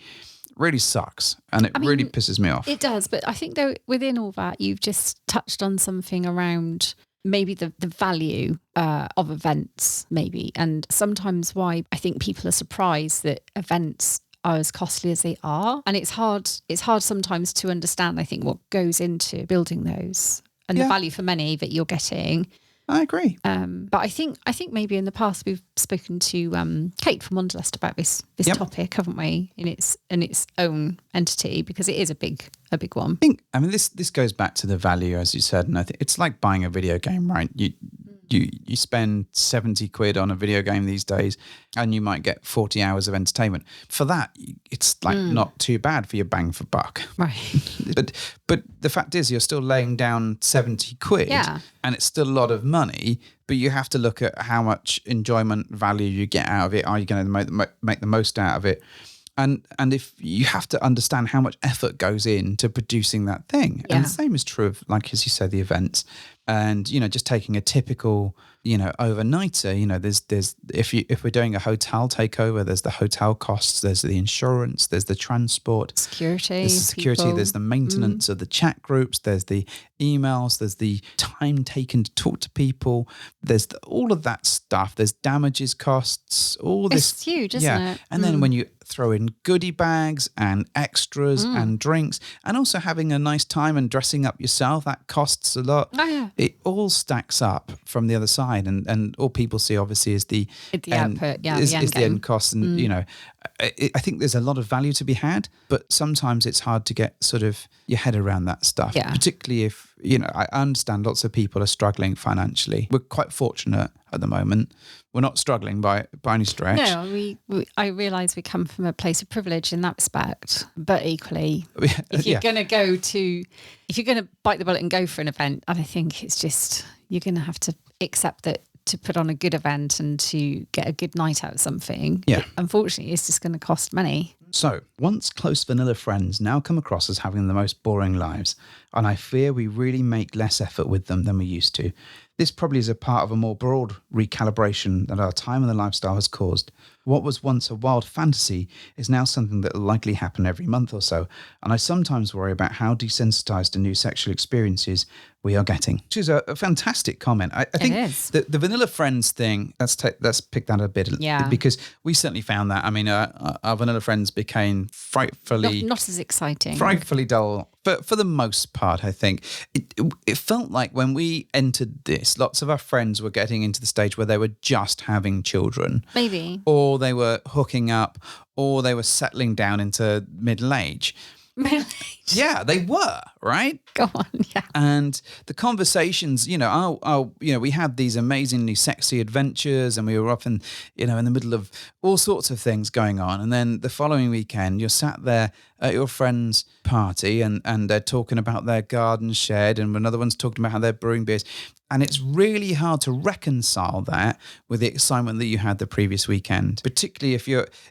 really sucks, and it really pisses me off. It does, but I think though within all that, you've just touched on something around maybe the value of events, maybe, and sometimes why I think people are surprised that events are as costly as they are. And it's hard sometimes to understand, I think, what goes into building those and the value for money that you're getting. I agree. But I think maybe in the past we've spoken to Kate from Wanderlust about this topic, haven't we? In its own entity, because it is a big one. I mean, this goes back to the value, as you said, and I think it's like buying a video game, right? You spend 70 quid on a video game these days and you might get 40 hours of entertainment. For that, it's like not too bad for your bang for buck. Right. But the fact is you're still laying down 70 quid and it's still a lot of money, but you have to look at how much enjoyment value you get out of it. Are you going to make the most out of it? And if you have to understand how much effort goes into producing that thing. And the same is true of, like, as you said, the events. And, you know, just taking a typical, you know, overnighter, you know, there's if we're doing a hotel takeover, there's the hotel costs, there's the insurance, there's the transport. Security, there's the maintenance of the chat groups, there's the emails, there's the time taken to talk to people, there's all of that stuff, there's damages costs, all this. It's huge, isn't it? And then when you throw in goodie bags and extras and drinks, and also having a nice time and dressing up yourself, that costs a lot. Oh, yeah. It all stacks up from the other side, and all people see obviously is the output, is the end cost. And you know, I think there's a lot of value to be had, but sometimes it's hard to get sort of your head around that stuff. Yeah. Particularly if, you know, I understand lots of people are struggling financially. We're quite fortunate at the moment. We're not struggling by any stretch. No, I realise we come from a place of privilege in that respect, but equally, if you're going to bite the bullet and go for an event, I think it's just, you're going to have to accept that to put on a good event and to get a good night out of something, unfortunately, it's just going to cost money. So, once close vanilla friends now come across as having the most boring lives, and I fear we really make less effort with them than we used to. This probably is a part of a more broad recalibration that our time and the lifestyle has caused. What was once a wild fantasy is now something that will likely happen every month or so, and I sometimes worry about how desensitized to new sexual experiences we are getting. Which is a fantastic comment. I think the vanilla friends thing, let's pick that a bit, because we certainly found that. I mean, our vanilla friends became frightfully... Not as exciting. Frightfully dull. For the most part, I think. It felt like when we entered this, lots of our friends were getting into the stage where they were just having children. Maybe. Or they were hooking up, or they were settling down into middle age. Yeah, they were, right? Go on, yeah. And the conversations, you know, we had these amazingly sexy adventures, and we were often, you know, in the middle of all sorts of things going on. And then the following weekend, you're sat there at your friend's party, and they're talking about their garden shed, and another one's talking about how they're brewing beers. And it's really hard to reconcile that with the excitement that you had the previous weekend, particularly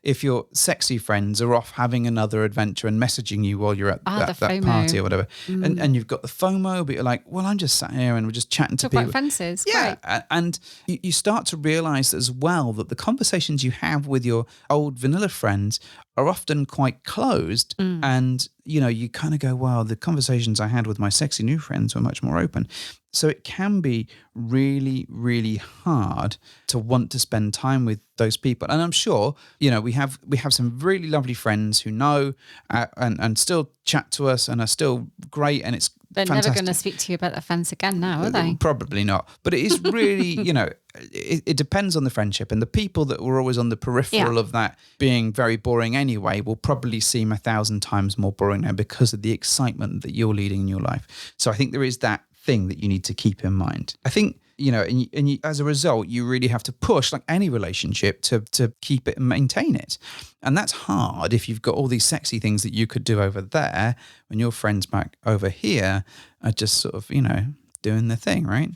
if your sexy friends are off having another adventure and messaging you while you're at that party or whatever. And you've got the FOMO, but you're like, well, I'm just sat here and we're just chatting to people. Talk about fences. Yeah. Great. And you start to realize as well that the conversations you have with your old vanilla friends are often quite closed. And, you know, you kind of go, wow, the conversations I had with my sexy new friends were much more open. So it can be really, really hard to want to spend time with those people. And I'm sure, you know, we have some really lovely friends who know and still chat to us and are still great. And it's They're fantastic. never going to speak to you about the fence again now, are they? Probably not. But it is really, you know, it depends on the friendship. And the people that were always on the peripheral of that being very boring anyway will probably seem 1,000 times more boring now because of the excitement that you're leading in your life. So I think there is that thing that you need to keep in mind. I think, you know, and you, as a result, you really have to push, like any relationship, to keep it and maintain it. And that's hard if you've got all these sexy things that you could do over there when your friends back over here are just sort of, you know, doing their thing, right?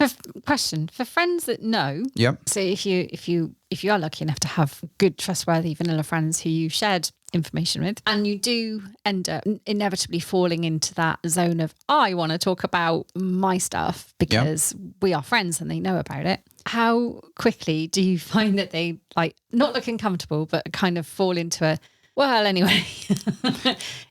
Question for friends that know. Yep. So if you are lucky enough to have good, trustworthy vanilla friends who you shared information with, and you do end up inevitably falling into that zone of, I want to talk about my stuff because we are friends and they know about it. How quickly do you find that they, like, not looking comfortable, but kind of fall into Well, anyway,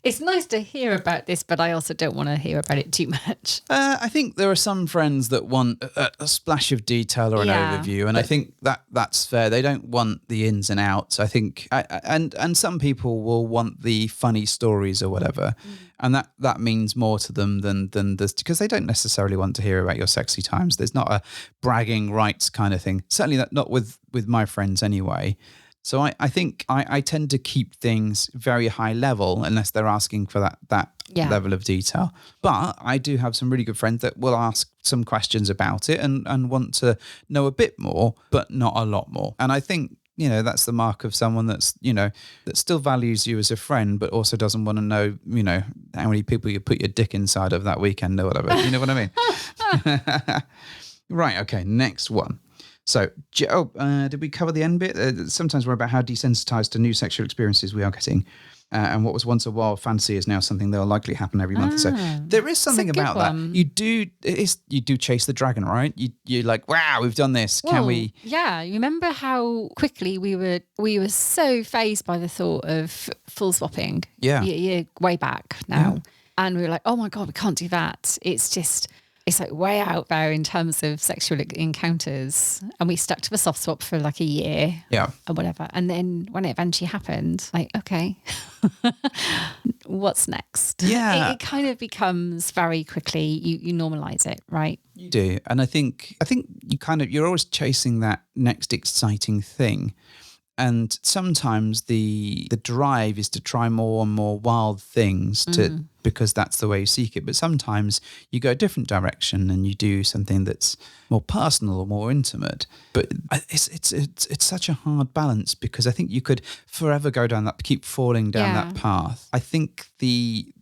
it's nice to hear about this, but I also don't want to hear about it too much. I think there are some friends that want a splash of detail or an overview, and I think that's fair. They don't want the ins and outs. I think, and some people will want the funny stories or whatever, and that means more to them than this, because they don't necessarily want to hear about your sexy times. There's not a bragging rights kind of thing. Certainly not with my friends anyway. So I think I tend to keep things very high level unless they're asking for that level of detail. But I do have some really good friends that will ask some questions about it and want to know a bit more, but not a lot more. And I think, that's the mark of someone that's, that still values you as a friend, but also doesn't want to know, how many people you put your dick inside of that weekend or whatever. You know what I mean? Right. Okay. Next one. So, did we cover the end bit? Sometimes we're about how desensitized to new sexual experiences we are getting. And what was once a wild fantasy is now something that will likely happen every month. So there is something about that. You do chase the dragon, right? You're like, wow, we've done this. Can we? Yeah. You remember how quickly we were so fazed by the thought of full swapping? Yeah. Way back now. Yeah. And we were like, oh my God, we can't do that. It's like way out there in terms of sexual encounters. And we stuck to the soft swap for like a year or whatever. And then when it eventually happened, like, okay, what's next? Yeah. It kind of becomes very quickly, you normalize it, right? You do. And I think you're always chasing that next exciting thing. And sometimes the drive is to try more and more wild things because that's the way you seek it. But sometimes you go a different direction and you do something that's more personal or more intimate. But it's such a hard balance, because I think you could forever go down that, keep falling down that path. I think the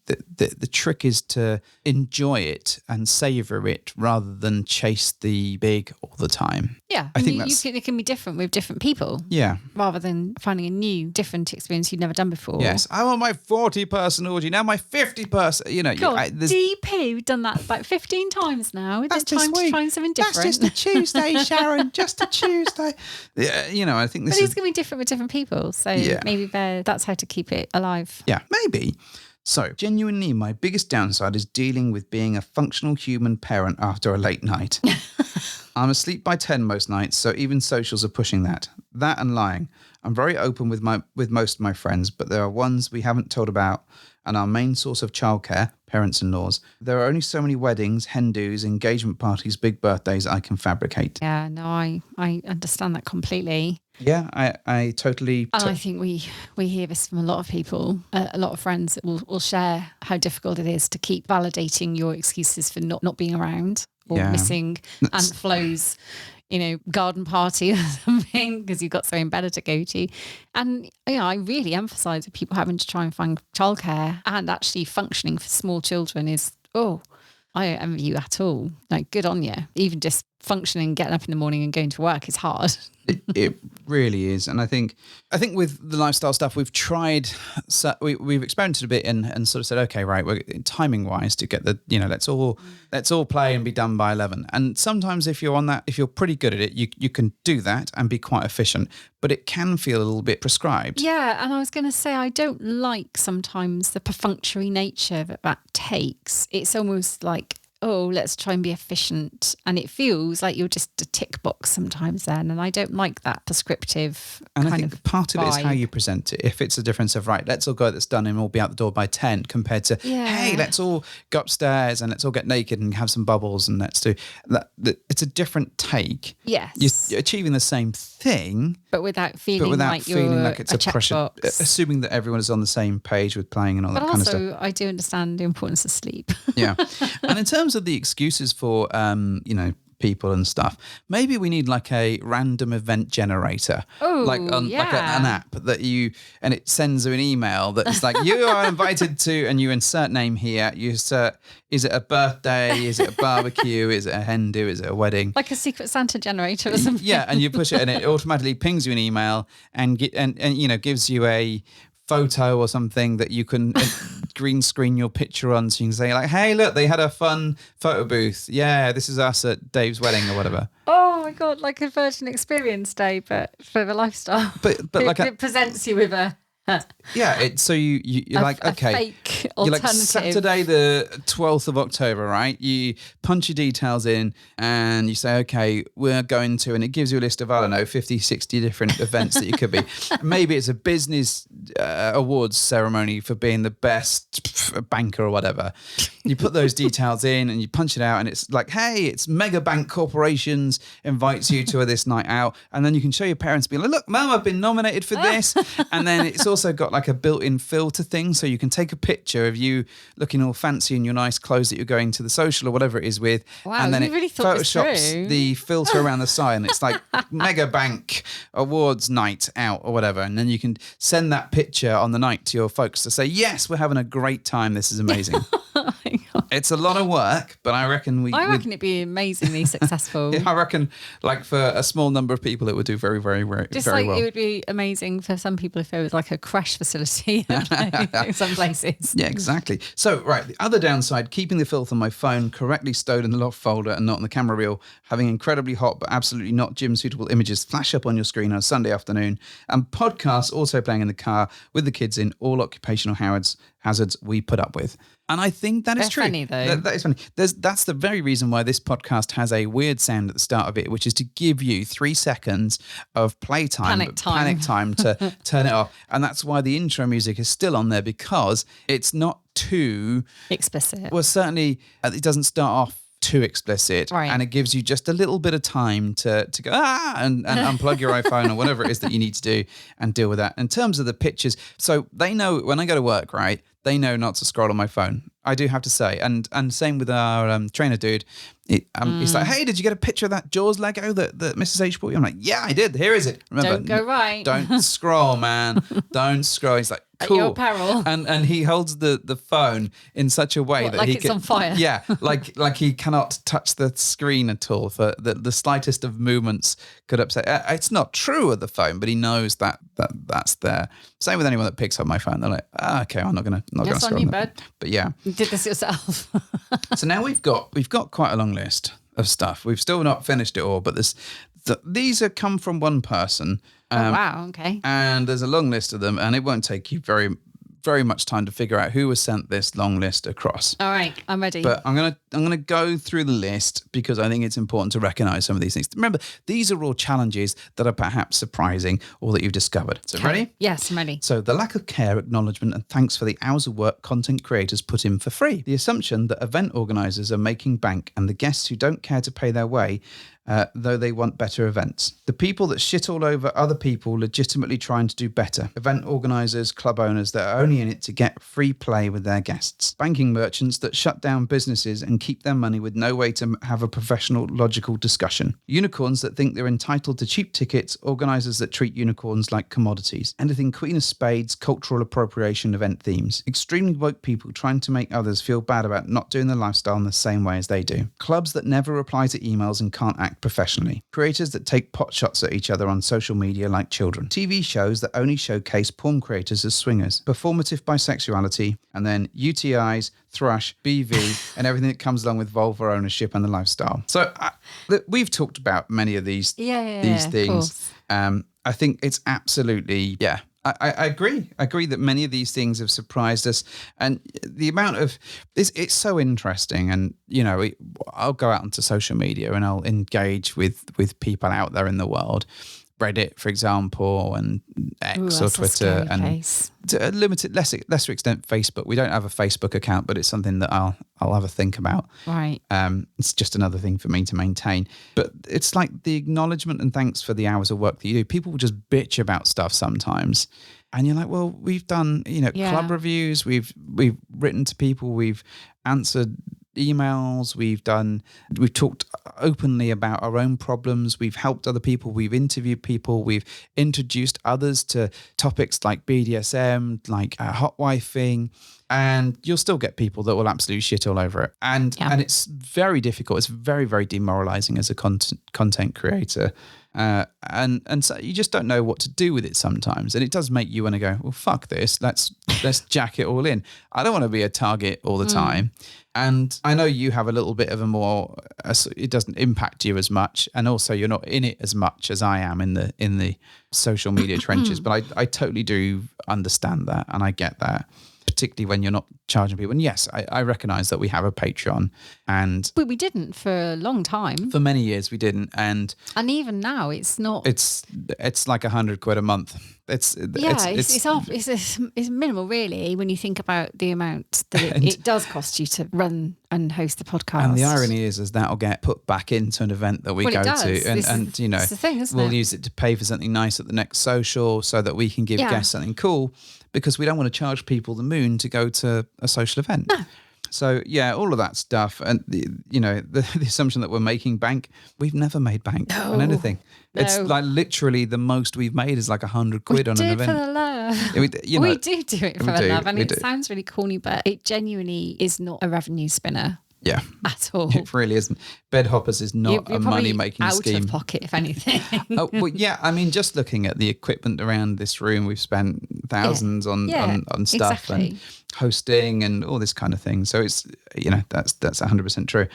trick is to enjoy it and savor it rather than chase the big all the time. Yeah, I think it can be different with different people. Yeah, rather than finding a new, different experience you've never done before. Yes, I want my 40-person orgy now. My 50-person. God, DP, we've done that about 15 times now. It's time to try something different. That's just a Tuesday, Sharon. Just a Tuesday. Yeah, I think this. But it's going to be different with different people. So maybe that's how to keep it alive. Yeah, maybe. So, genuinely, my biggest downside is dealing with being a functional human parent after a late night. I'm asleep by 10 most nights, so even socials are pushing that. That and lying. I'm very open with most of my friends, but there are ones we haven't told about, and our main source of childcare, parents-in-laws. There are only so many weddings, hen-dos, engagement parties, big birthdays I can fabricate. Yeah, no, I understand that completely. Yeah, I totally... And I think we hear this from a lot of people, a lot of friends that will share how difficult it is to keep validating your excuses for not being around or missing Aunt Flo's, garden party or something because you've got something better to go to. And, I really emphasise with people having to try and find childcare and actually functioning for small children is, I don't envy you at all. Like, good on you. Even just functioning, getting up in the morning and going to work is hard. It really is. And I think with the lifestyle stuff, we've tried, we've experimented a bit and sort of said, okay, right, we're timing wise to get the, let's all play and be done by 11. And sometimes if you're pretty good at it, you can do that and be quite efficient, but it can feel a little bit prescribed. Yeah. And I was going to say, I don't like sometimes the perfunctory nature that takes. It's almost like, let's try and be efficient. And it feels like you're just a tick box sometimes then. And I don't like that prescriptive and I think part of it is how you present it. If it's a difference of, right, let's all go, that's done and we'll be out the door by 10 compared to, hey, let's all go upstairs and let's all get naked and have some bubbles and let's do that. It's a different take. Yes. You're achieving the same thing. But without feeling like it's a pressure. Assuming that everyone is on the same page with playing and all that kind of stuff. But also, I do understand the importance of sleep. Yeah. And in terms of the excuses for, people and stuff, maybe we need like a random event generator, like an app that and it sends you an email that's like, you are invited to, and you insert name here, you insert, is it a birthday, is it a barbecue, is it a hen do, is it a wedding, like a Secret Santa generator or something. Yeah, and you push it and it automatically pings you an email and gives you a photo or something that you can green screen your picture on, so you can say like, hey, look, they had a fun photo booth. Yeah, this is us at Dave's wedding or whatever. Oh my God, like a Virgin Experience Day, but for the lifestyle. But like it presents you with a So you're like, okay, fake you're like alternative. Saturday the 12th of October, right? You punch your details in and you say, okay, we're going to, and it gives you a list of, I don't know, 50, 60 different events that you could be. Maybe it's a business awards ceremony for being the best banker or whatever. You put those details in and you punch it out and it's like, hey, it's Mega Bank Corporations invites you to this night out. And then you can show your parents, be like, look, Mum, I've been nominated for this. And then it's also got like a built-in filter thing, so you can take a picture of you looking all fancy in your nice clothes that you're going to the social or whatever it is with. Wow, and then you really thought this photoshops through. the filter around the side and it's like Mega Bank Awards night out or whatever. And then you can send that picture on the night to your folks to say, yes, we're having a great time. This is amazing. Oh my God. It's a lot of work, but I reckon it'd be amazingly successful. I reckon, like, for a small number of people, it would do very, very, very, Just very like well. it would be amazing for some people if there was like a crash facility in some places. Yeah, exactly. So, right, the other downside, keeping the filth on my phone correctly stowed in the loft folder and not in the camera reel, having incredibly hot but absolutely not gym-suitable images flash up on your screen on a Sunday afternoon, and podcasts also playing in the car with the kids in all occupational hazards we put up with. And I think that is They're true. funny, though. That is funny. That's the very reason why this podcast has a weird sound at the start of it, which is to give you 3 seconds of playtime, panic time to turn it off. And that's why the intro music is still on there, because it's not too Explicit. Well, certainly it doesn't start off too explicit, Right. and it gives you just a little bit of time to go and unplug your iPhone or whatever it is that you need to do and deal with that. In terms of the pictures, so they know when I go to work, right, they know not to scroll on my phone. I do have to say, and same with our trainer dude. He's like, hey, did you get a picture of that Jaws Lego that Mrs. H bought you? I'm like, yeah, I did. Here is it. Remember, Don't go right. Don't scroll, man. Don't scroll. He's like, cool. At your peril. And he holds the phone in such a way that like he it's on fire? Yeah, like he cannot touch the screen at all. For the slightest of movements could upset. It's not true of the phone, but he knows that's there. Same with anyone that picks up my phone. They're like, okay, I'm not gonna Yes, scroll. on you, bud. But yeah. You did this yourself. So now we've got quite a long list of stuff. We've still not finished it all, but these have come from one person. Oh, wow. Okay. And there's a long list of them, and it won't take you very, very much time to figure out who was sent this long list across. All right. I'm ready. But I'm gonna go through the list because I think it's important to recognise some of these things. Remember, these are all challenges that are perhaps surprising or that you've discovered. So ready? Yes, I'm ready. So the lack of care, acknowledgement and thanks for the hours of work content creators put in for free. The assumption that event organisers are making bank and the guests who don't care to pay their way though they want better events. The people that shit all over other people legitimately trying to do better. Event organisers, club owners that are only in it to get free play with their guests. Banking merchants that shut down businesses and keep their money with no way to have a professional, logical discussion. Unicorns that think they're entitled to cheap tickets. Organisers that treat unicorns like commodities. Anything Queen of Spades, cultural appropriation event themes. Extremely woke people trying to make others feel bad about not doing their lifestyle in the same way as they do. Clubs that never reply to emails and can't act professionally. Creators that take pot shots at each other on social media like children. TV shows that only showcase porn creators as swingers. Performative bisexuality, and then UTIs, thrush, BV, and everything that comes along with vulva ownership and the lifestyle. So we've talked about many of these things. I think it's absolutely, I agree. I agree that many of these things have surprised us, and the amount of it's so interesting. And I'll go out onto social media and I'll engage with people out there in the world, Reddit, for example, and X or Twitter, and to a lesser extent Facebook. We don't have a Facebook account, but it's something that I'll have a think about. Right. It's just another thing for me to maintain. But it's like the acknowledgement and thanks for the hours of work that you do. People will just bitch about stuff sometimes. And you're like, well, we've done, club reviews, we've written to people, we've answered emails, we've talked openly about our own problems, we've helped other people, we've interviewed people, we've introduced others to topics like BDSM, like hot wifing, and you'll still get people that will absolutely shit all over it. And it's very difficult. It's very, very demoralizing as a content creator. And so you just don't know what to do with it sometimes. And it does make you want to go, well, fuck this. Let's jack it all in. I don't want to be a target all the time. And I know you have a little bit of it doesn't impact you as much. And also you're not in it as much as I am in the social media trenches. But I totally do understand that. And I get that, particularly when you're not charging people. And yes, I recognize that we have a Patreon, but we didn't for a long time. For many years we didn't. And even now it's not. It's like £100 a month. It's minimal really when you think about the amount that it does cost you to run and host the podcast. And the irony is that'll get put back into an event that we go to, and you know, it's the thing, we'll use it to pay for something nice at the next social, so that we can give guests something cool, because we don't want to charge people the moon to go to a social event. No. So yeah, all of that stuff, and the assumption that we're making bank, we've never made bank on anything. No. It's like literally the most we've made is like £100 on an event. We do it for the love. We do it for the love, and it sounds really corny, but it genuinely is not a revenue spinner. Yeah, at all. It really isn't. Bed hoppers is not a money-making scheme. Out of pocket, if anything. Oh well, yeah. I mean, just looking at the equipment around this room, we've spent thousands on stuff and hosting and all this kind of thing. So it's that's 100% true.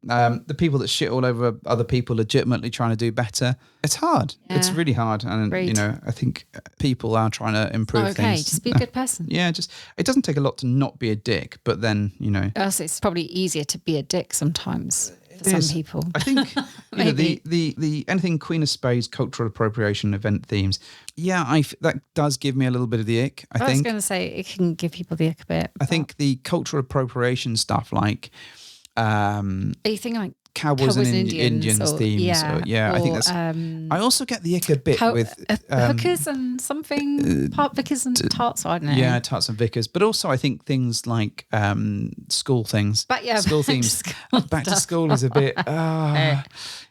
The people that shit all over other people legitimately trying to do better, it's hard. Yeah. It's really hard. And, Great. I think people are trying to improve things. Just be a good person. Yeah, it doesn't take a lot to not be a dick, but then, Also, it's probably easier to be a dick sometimes for some people. I think, the anything Queen of Spades, cultural appropriation, event themes, that does give me a little bit of the ick, I think. I was going to say it can give people the ick a bit. I think the cultural appropriation stuff, like... Are you thinking like Cowboys and Indians themes? I think that's... I also get the ick a bit with... hookers and something... vicars and tarts, I don't know. Yeah, tarts and vicars. But also I think things like school things. But yeah, school themes. Back to school is a bit...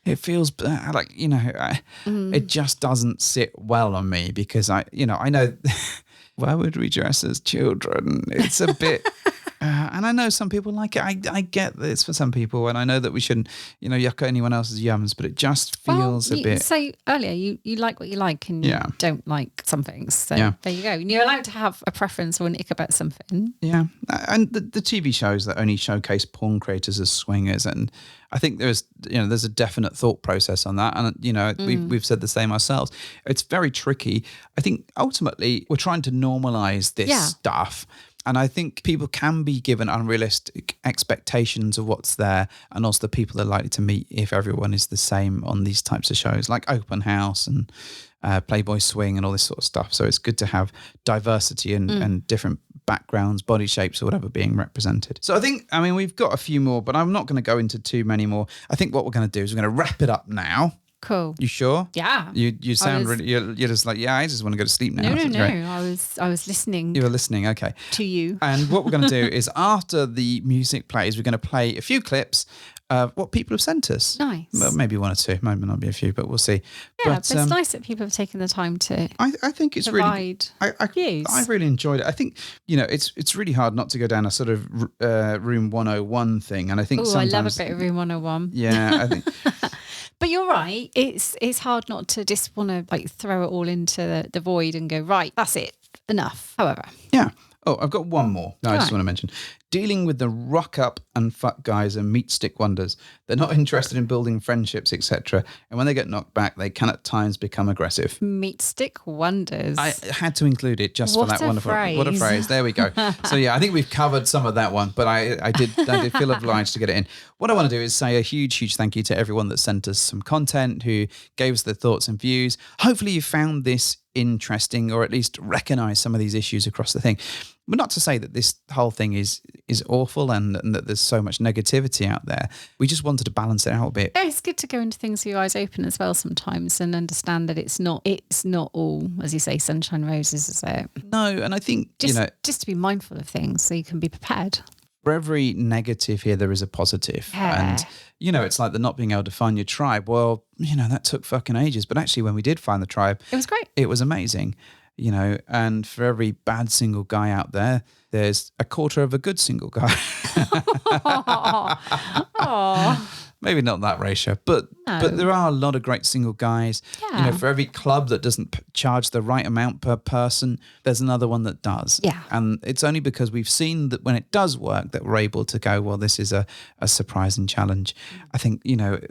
it feels like, it just doesn't sit well on me, because I know... Why would we dress as children? It's a bit... and I know some people like it. I get this for some people, and I know that we shouldn't, yuck anyone else's yums, but it just feels a bit... Say earlier, you like what you like, and you don't like some things. So there you go. And you're allowed to have a preference or an ick about something. Yeah. And the TV shows that only showcase porn creators as swingers, and I think there's a definite thought process on that, and we've said the same ourselves. It's very tricky. I think ultimately we're trying to normalize this stuff. And I think people can be given unrealistic expectations of what's there, and also the people they're likely to meet if everyone is the same on these types of shows, like Open House and Playboy Swing and all this sort of stuff. So it's good to have diversity and different backgrounds, body shapes, or whatever being represented. So we've got a few more, but I'm not going to go into too many more. I think what we're going to do is we're going to wrap it up now. Cool. You sure? Yeah. You sound really... You're just like, I just want to go to sleep now. No. I was listening. You were listening, okay. To you. And what we're going to do is, after the music plays, we're going to play a few clips of what people have sent us. Nice. Well, maybe one or two. Maybe not be a few, but we'll see. Yeah, but it's nice that people have taken the time to I think it's provide really... I really enjoyed it. I think, it's really hard not to go down a sort of Room 101 thing. And I think sometimes... I love a bit of Room 101. Yeah, I think... But you're right. It's hard not to just want to throw it all into the void and go, right, that's it, enough. However. Yeah. Oh, I've got one more. I just want to mention. Dealing with the rock up and fuck guys and meat stick wonders. They're not interested in building friendships, etc. And when they get knocked back, they can at times become aggressive. Meat stick wonders. I had to include it just for that wonderful... What a phrase. There we go. So yeah, I think we've covered some of that one, but I did feel obliged to get it in. What I want to do is say a huge, huge thank you to everyone that sent us some content, who gave us their thoughts and views. Hopefully you found this interesting, or at least recognize some of these issues across the thing. But not to say that this whole thing is awful and that there's so much negativity out there. We just wanted to balance it out a bit. Yeah, it's good to go into things with your eyes open as well sometimes, and understand that it's not all, as you say, sunshine roses, is it? No, and I think just to be mindful of things so you can be prepared. For every negative here, there is a positive. Yeah. And, it's like the not being able to find your tribe. Well, that took fucking ages. But actually, when we did find the tribe, it was great. It was amazing. And for every bad single guy out there, there's a quarter of a good single guy. maybe not that ratio, but there are a lot of great single guys. Yeah. For every club that doesn't charge the right amount per person, there's another one that does. Yeah. And it's only because we've seen that when it does work that we're able to go, well, this is a surprising challenge. I think,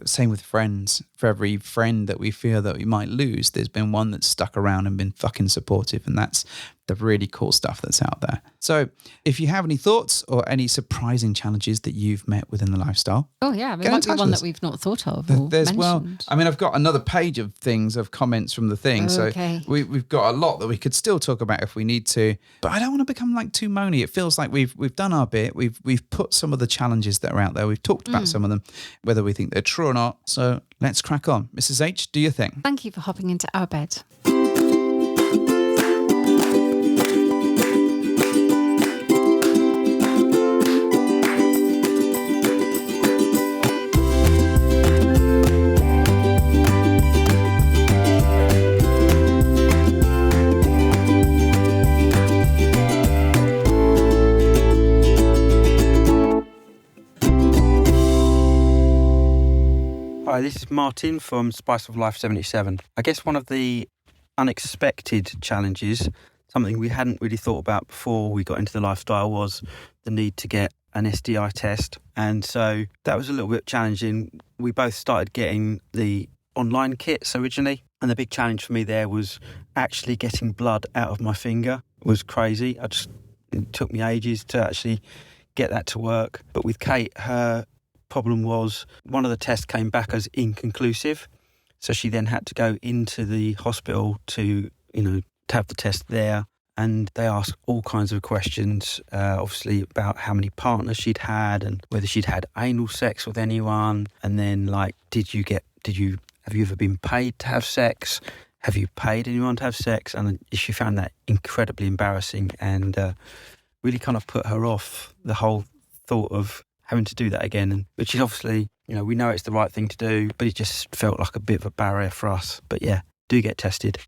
same with friends. For every friend that we feel that we might lose, there's been one that's stuck around and been fucking supportive. And that's the really cool stuff that's out there. So if you have any thoughts or any surprising challenges that you've met within the lifestyle. Oh, yeah. It might be one that we've not thought of or mentioned. I've got another page of things, of comments from the thing. Okay. So we've got a lot that we could still talk about if we need to. But I don't want to become like too moany. It feels like we've done our bit. We've put some of the challenges that are out there. We've talked about some of them, whether we think they're true or not. So let's crack on. Mrs. H, do your thing. Thank you for hopping into our bed. Hi, this is Martin from Spice of Life 77. I guess one of the unexpected challenges, something we hadn't really thought about before we got into the lifestyle, was the need to get an STI test. And so that was a little bit challenging. We both started getting the online kits originally. And the big challenge for me there was actually getting blood out of my finger. It was crazy. It took me ages to actually get that to work. But with Kate, her problem was one of the tests came back as inconclusive, so she then had to go into the hospital to have the test there, and they asked all kinds of questions, obviously about how many partners she'd had and whether she'd had anal sex with anyone, and then like have you ever been paid to have sex, have you paid anyone to have sex? And she found that incredibly embarrassing and really kind of put her off the whole thought of having to do that again, which is obviously, we know it's the right thing to do, but it just felt like a bit of a barrier for us. But yeah, do get tested.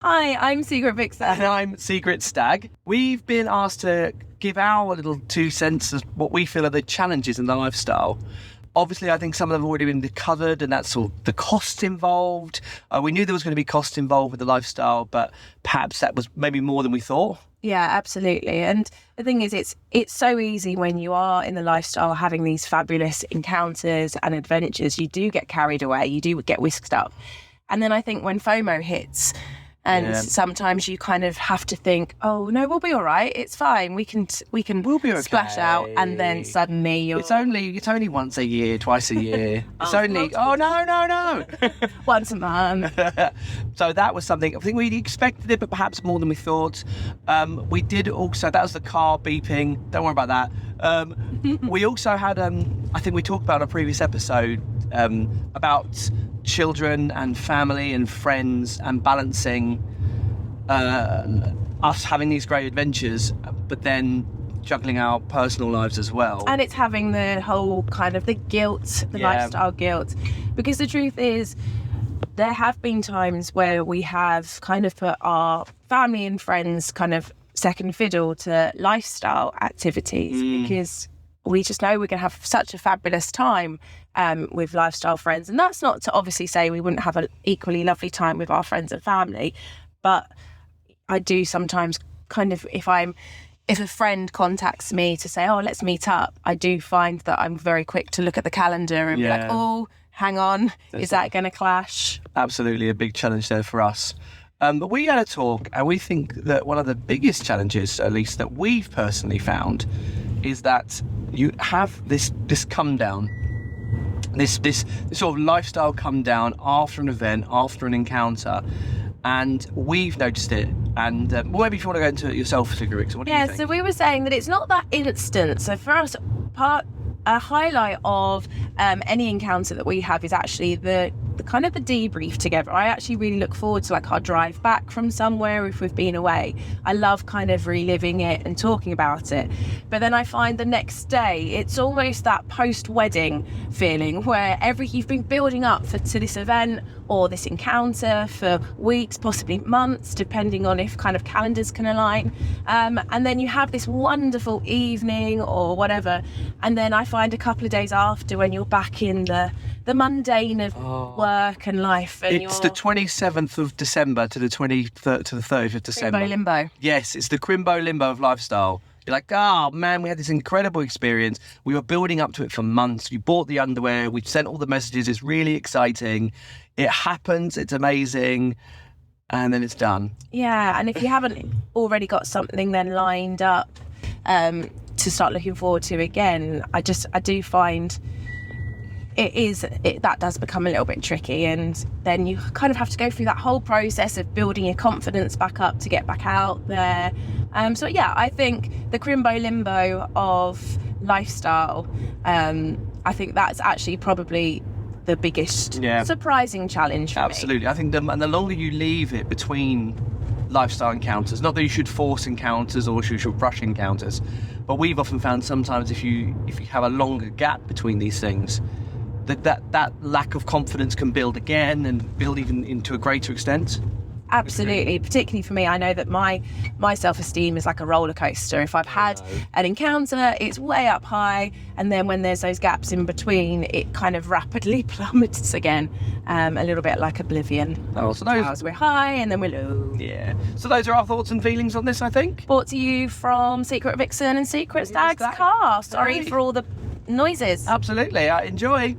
Hi, I'm Secret Vixen. And I'm Secret Stag. We've been asked to give our little 2 cents of what we feel are the challenges in the lifestyle. Obviously, I think some of them have already been covered, and that's all the costs involved. We knew there was going to be cost involved with the lifestyle, but perhaps that was maybe more than we thought. Yeah, absolutely. And the thing is, it's so easy when you are in the lifestyle having these fabulous encounters and adventures. You do get carried away. You do get whisked up. And then I think when FOMO hits, and sometimes you kind of have to think, oh no, we'll be all right. It's fine. We can we'll be okay. Splash out, and then suddenly you're. It's only once a year, twice a year. It's no. Once a month. So that was something. I think we expected it, but perhaps more than we thought. We did also. That was the car beeping. Don't worry about that. We also had. I think we talked about in a previous episode about children and family and friends and balancing us having these great adventures, but then juggling our personal lives as well. And it's having the whole kind of the guilt, the lifestyle guilt. Because the truth is, there have been times where we have kind of put our family and friends kind of second fiddle to lifestyle activities because we just know we're going to have such a fabulous time with lifestyle friends. And that's not to obviously say we wouldn't have an equally lovely time with our friends and family. But I do sometimes kind of, if a friend contacts me to say, oh, let's meet up, I do find that I'm very quick to look at the calendar and be like, oh, hang on, is that going to clash? Absolutely a big challenge there for us. But we had a talk, and we think that one of the biggest challenges, at least that we've personally found, is that you have this come down, this sort of lifestyle come down after an event, after an encounter, and we've noticed it. And maybe if you want to go into it yourself, Sigrid, what do you think? Yeah, so we were saying that it's not that instant. So for us, a highlight of any encounter that we have is actually the kind of the debrief together. I actually really look forward to like our drive back from somewhere if we've been away. I love kind of reliving it and talking about it. But then I find the next day it's almost that post-wedding feeling where you've been building up to this event or this encounter for weeks, possibly months, depending on if kind of calendars can align. And then you have this wonderful evening or whatever. And then I find a couple of days after, when you're back in the mundane of work and life. And it's the 27th of December to the 23rd to the 30th of December. Crimbo limbo. Yes, it's the crimbo limbo of lifestyle. You're like, oh man, we had this incredible experience. We were building up to it for months. We bought the underwear. We sent all the messages. It's really exciting. It happens. It's amazing. And then it's done. Yeah, and if you haven't already got something then lined up to start looking forward to again, I do find that does become a little bit tricky, and then you kind of have to go through that whole process of building your confidence back up to get back out there. So yeah, I think the crimbo limbo of lifestyle, I think that's actually probably the biggest surprising challenge for Absolutely. me. I think and the longer you leave it between lifestyle encounters, not that you should force encounters or you should rush encounters, but we've often found sometimes if you have a longer gap between these things, that lack of confidence can build again and build even into a greater extent. Absolutely, particularly for me. I know that my self-esteem is like a roller coaster. If I've had an encounter, it's way up high, and then when there's those gaps in between, it kind of rapidly plummets again, a little bit like Oblivion. Oh, so those, We're high and then we're low. yeah. So those are our thoughts and feelings on this, I think. Brought to you from Secret Vixen and Secret Stag's car. Sorry for all the noises. Absolutely. Enjoy.